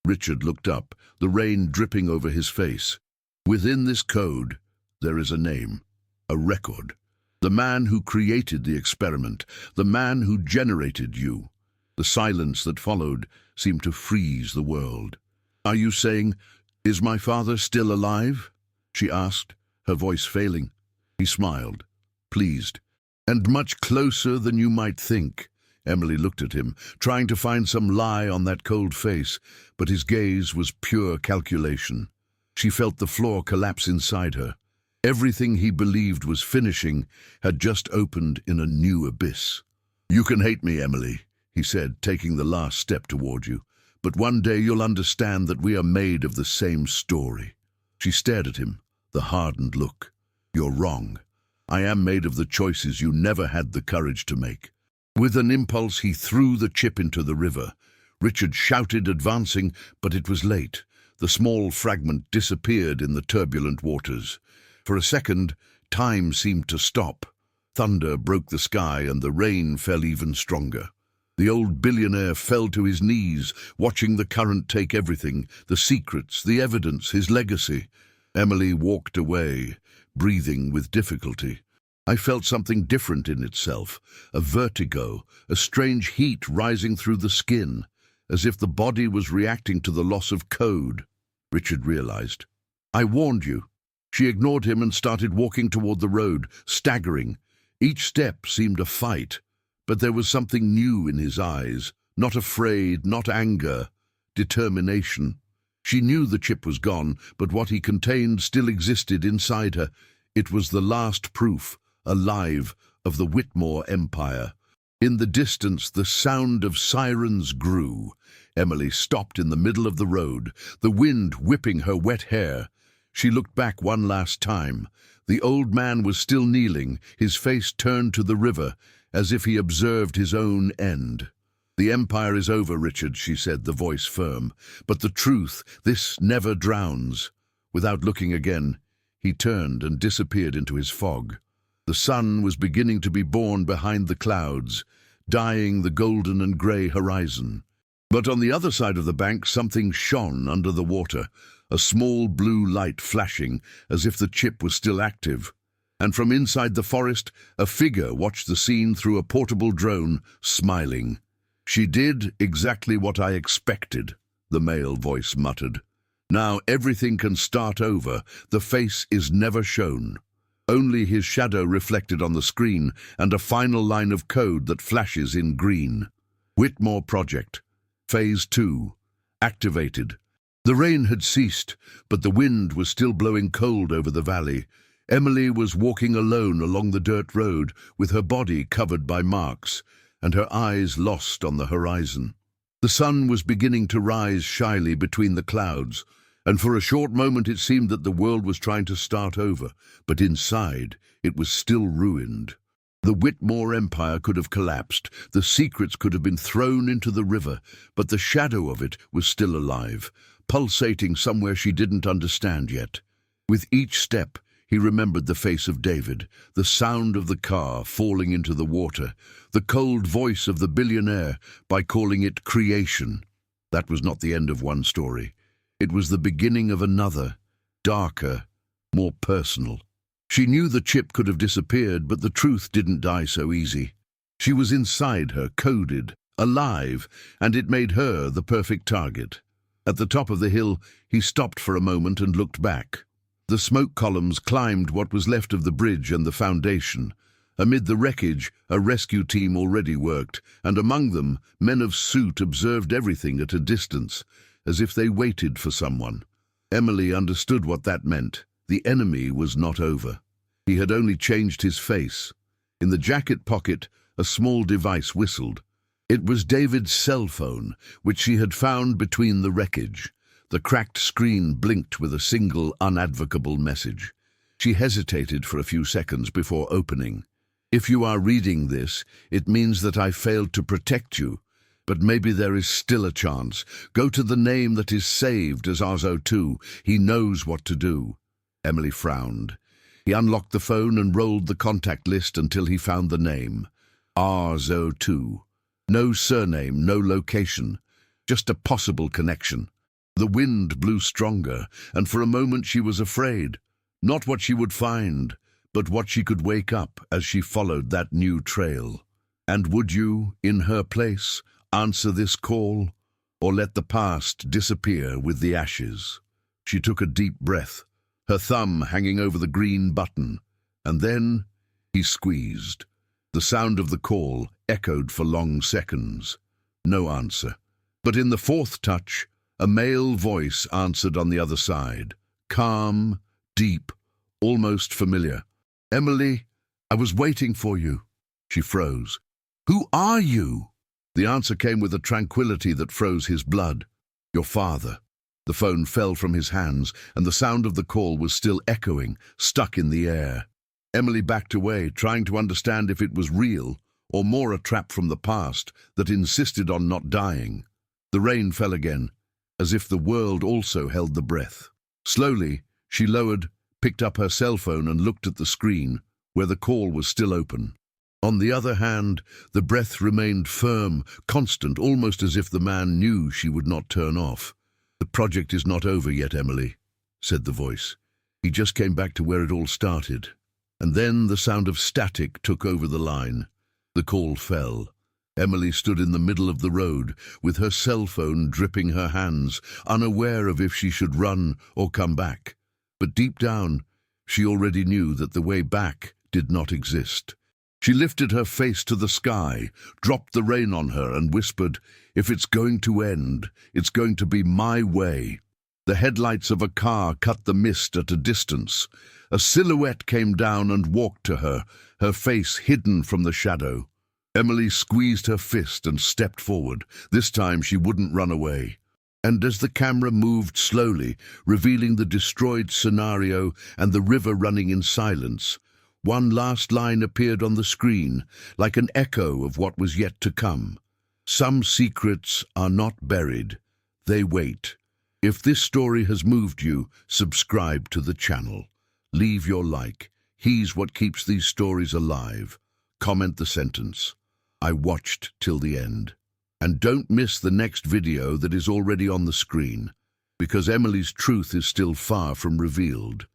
Richard looked up, the rain dripping over his face. "Within this code, there is a name, a record. The man who created the experiment, the man who generated you." The silence that followed seemed to freeze the world. "Are you saying, is my father still alive?" she asked, her voice failing. He smiled, pleased. "And much closer than you might think." Emily looked at him, trying to find some lie on that cold face, but his gaze was pure calculation. She felt the floor collapse inside her. Everything he believed was finishing had just opened in a new abyss. "You can hate me, Emily," he said, taking the last step toward you. "But one day you'll understand that we are made of the same story." She stared at him, the hardened look. "You're wrong. I am made of the choices you never had the courage to make." With an impulse, he threw the chip into the river. Richard shouted, advancing, but it was late. The small fragment disappeared in the turbulent waters. For a second, time seemed to stop. Thunder broke the sky and the rain fell even stronger. The old billionaire fell to his knees, watching the current take everything, the secrets, the evidence, his legacy. Emily walked away, breathing with difficulty. I felt something different in itself, a vertigo, a strange heat rising through the skin, as if the body was reacting to the loss of code. Richard realized. "I warned you." She ignored him and started walking toward the road, staggering. Each step seemed a fight. But there was something new in his eyes, not afraid, not anger, determination. She knew the chip was gone, but what he contained still existed inside her. It was the last proof, alive, of the Whitmore empire. In the distance, the sound of sirens grew. Emily stopped in the middle of the road, the wind whipping her wet hair. She looked back one last time. The old man was still kneeling, his face turned to the river, as if he observed his own end. "The empire is over, Richard," she said, the voice firm. "But the truth, this never drowns." Without looking again, he turned and disappeared into his fog. The sun was beginning to be born behind the clouds, dyeing the golden and grey horizon. But on the other side of the bank something shone under the water, a small blue light flashing, as if the chip was still active. And from inside the forest, a figure watched the scene through a portable drone, smiling. "She did exactly what I expected," the male voice muttered. "Now everything can start over. The face is never shown. Only his shadow reflected on the screen and a final line of code that flashes in green. Whitmore Project. Phase 2. Activated." The rain had ceased, but the wind was still blowing cold over the valley. Emily was walking alone along the dirt road, with her body covered by marks, and her eyes lost on the horizon. The sun was beginning to rise shyly between the clouds, and for a short moment it seemed that the world was trying to start over, but inside it was still ruined. The Whitmore Empire could have collapsed, the secrets could have been thrown into the river, but the shadow of it was still alive, pulsating somewhere she didn't understand yet. With each step, he remembered the face of David, the sound of the car falling into the water, the cold voice of the billionaire by calling it creation. That was not the end of one story. It was the beginning of another, darker, more personal. She knew the chip could have disappeared, but the truth didn't die so easy. She was inside her, coded, alive, and it made her the perfect target. At the top of the hill, he stopped for a moment and looked back. The smoke columns climbed what was left of the bridge and the foundation. Amid the wreckage, a rescue team already worked, and among them, men of suit observed everything at a distance, as if they waited for someone. Emily understood what that meant. The enemy was not over. He had only changed his face. In the jacket pocket, a small device whistled. It was David's cell phone, which she had found between the wreckage. The cracked screen blinked with a single, unadvocable message. She hesitated for a few seconds before opening. "If you are reading this, it means that I failed to protect you. But maybe there is still a chance. Go to the name that is saved as Arzo2. He knows what to do." Emily frowned. He unlocked the phone and rolled the contact list until he found the name. Arzo2. No surname, no location. Just a possible connection. The wind blew stronger, and for a moment she was afraid. Not what she would find, but what she could wake up as she followed that new trail. And would you, in her place, answer this call, or let the past disappear with the ashes? She took a deep breath, her thumb hanging over the green button, and then he squeezed. The sound of the call echoed for long seconds. No answer. But in the fourth touch, a male voice answered on the other side. Calm, deep, almost familiar. "Emily, I was waiting for you." She froze. "Who are you?" The answer came with a tranquility that froze his blood. "Your father." The phone fell from his hands, and the sound of the call was still echoing, stuck in the air. Emily backed away, trying to understand if it was real, or more a trap from the past that insisted on not dying. The rain fell again, as if the world also held the breath. Slowly, she lowered, picked up her cell phone and looked at the screen, where the call was still open. On the other hand, the breath remained firm, constant, almost as if the man knew she would not turn off. "The project is not over yet, Emily," said the voice. "He just came back to where it all started." And then the sound of static took over the line. The call fell. Emily stood in the middle of the road, with her cell phone dripping her hands, unaware of if she should run or come back. But deep down, she already knew that the way back did not exist. She lifted her face to the sky, dropped the rain on her, and whispered, "If it's going to end, it's going to be my way." The headlights of a car cut the mist at a distance. A silhouette came down and walked to her, her face hidden from the shadow. Emily squeezed her fist and stepped forward. This time she wouldn't run away. And as the camera moved slowly, revealing the destroyed scenario and the river running in silence, one last line appeared on the screen, like an echo of what was yet to come. Some secrets are not buried, they wait. If this story has moved you, subscribe to the channel. Leave your like. He's what keeps these stories alive. Comment the sentence, "I watched till the end." And don't miss the next video that is already on the screen, because Emily's truth is still far from revealed.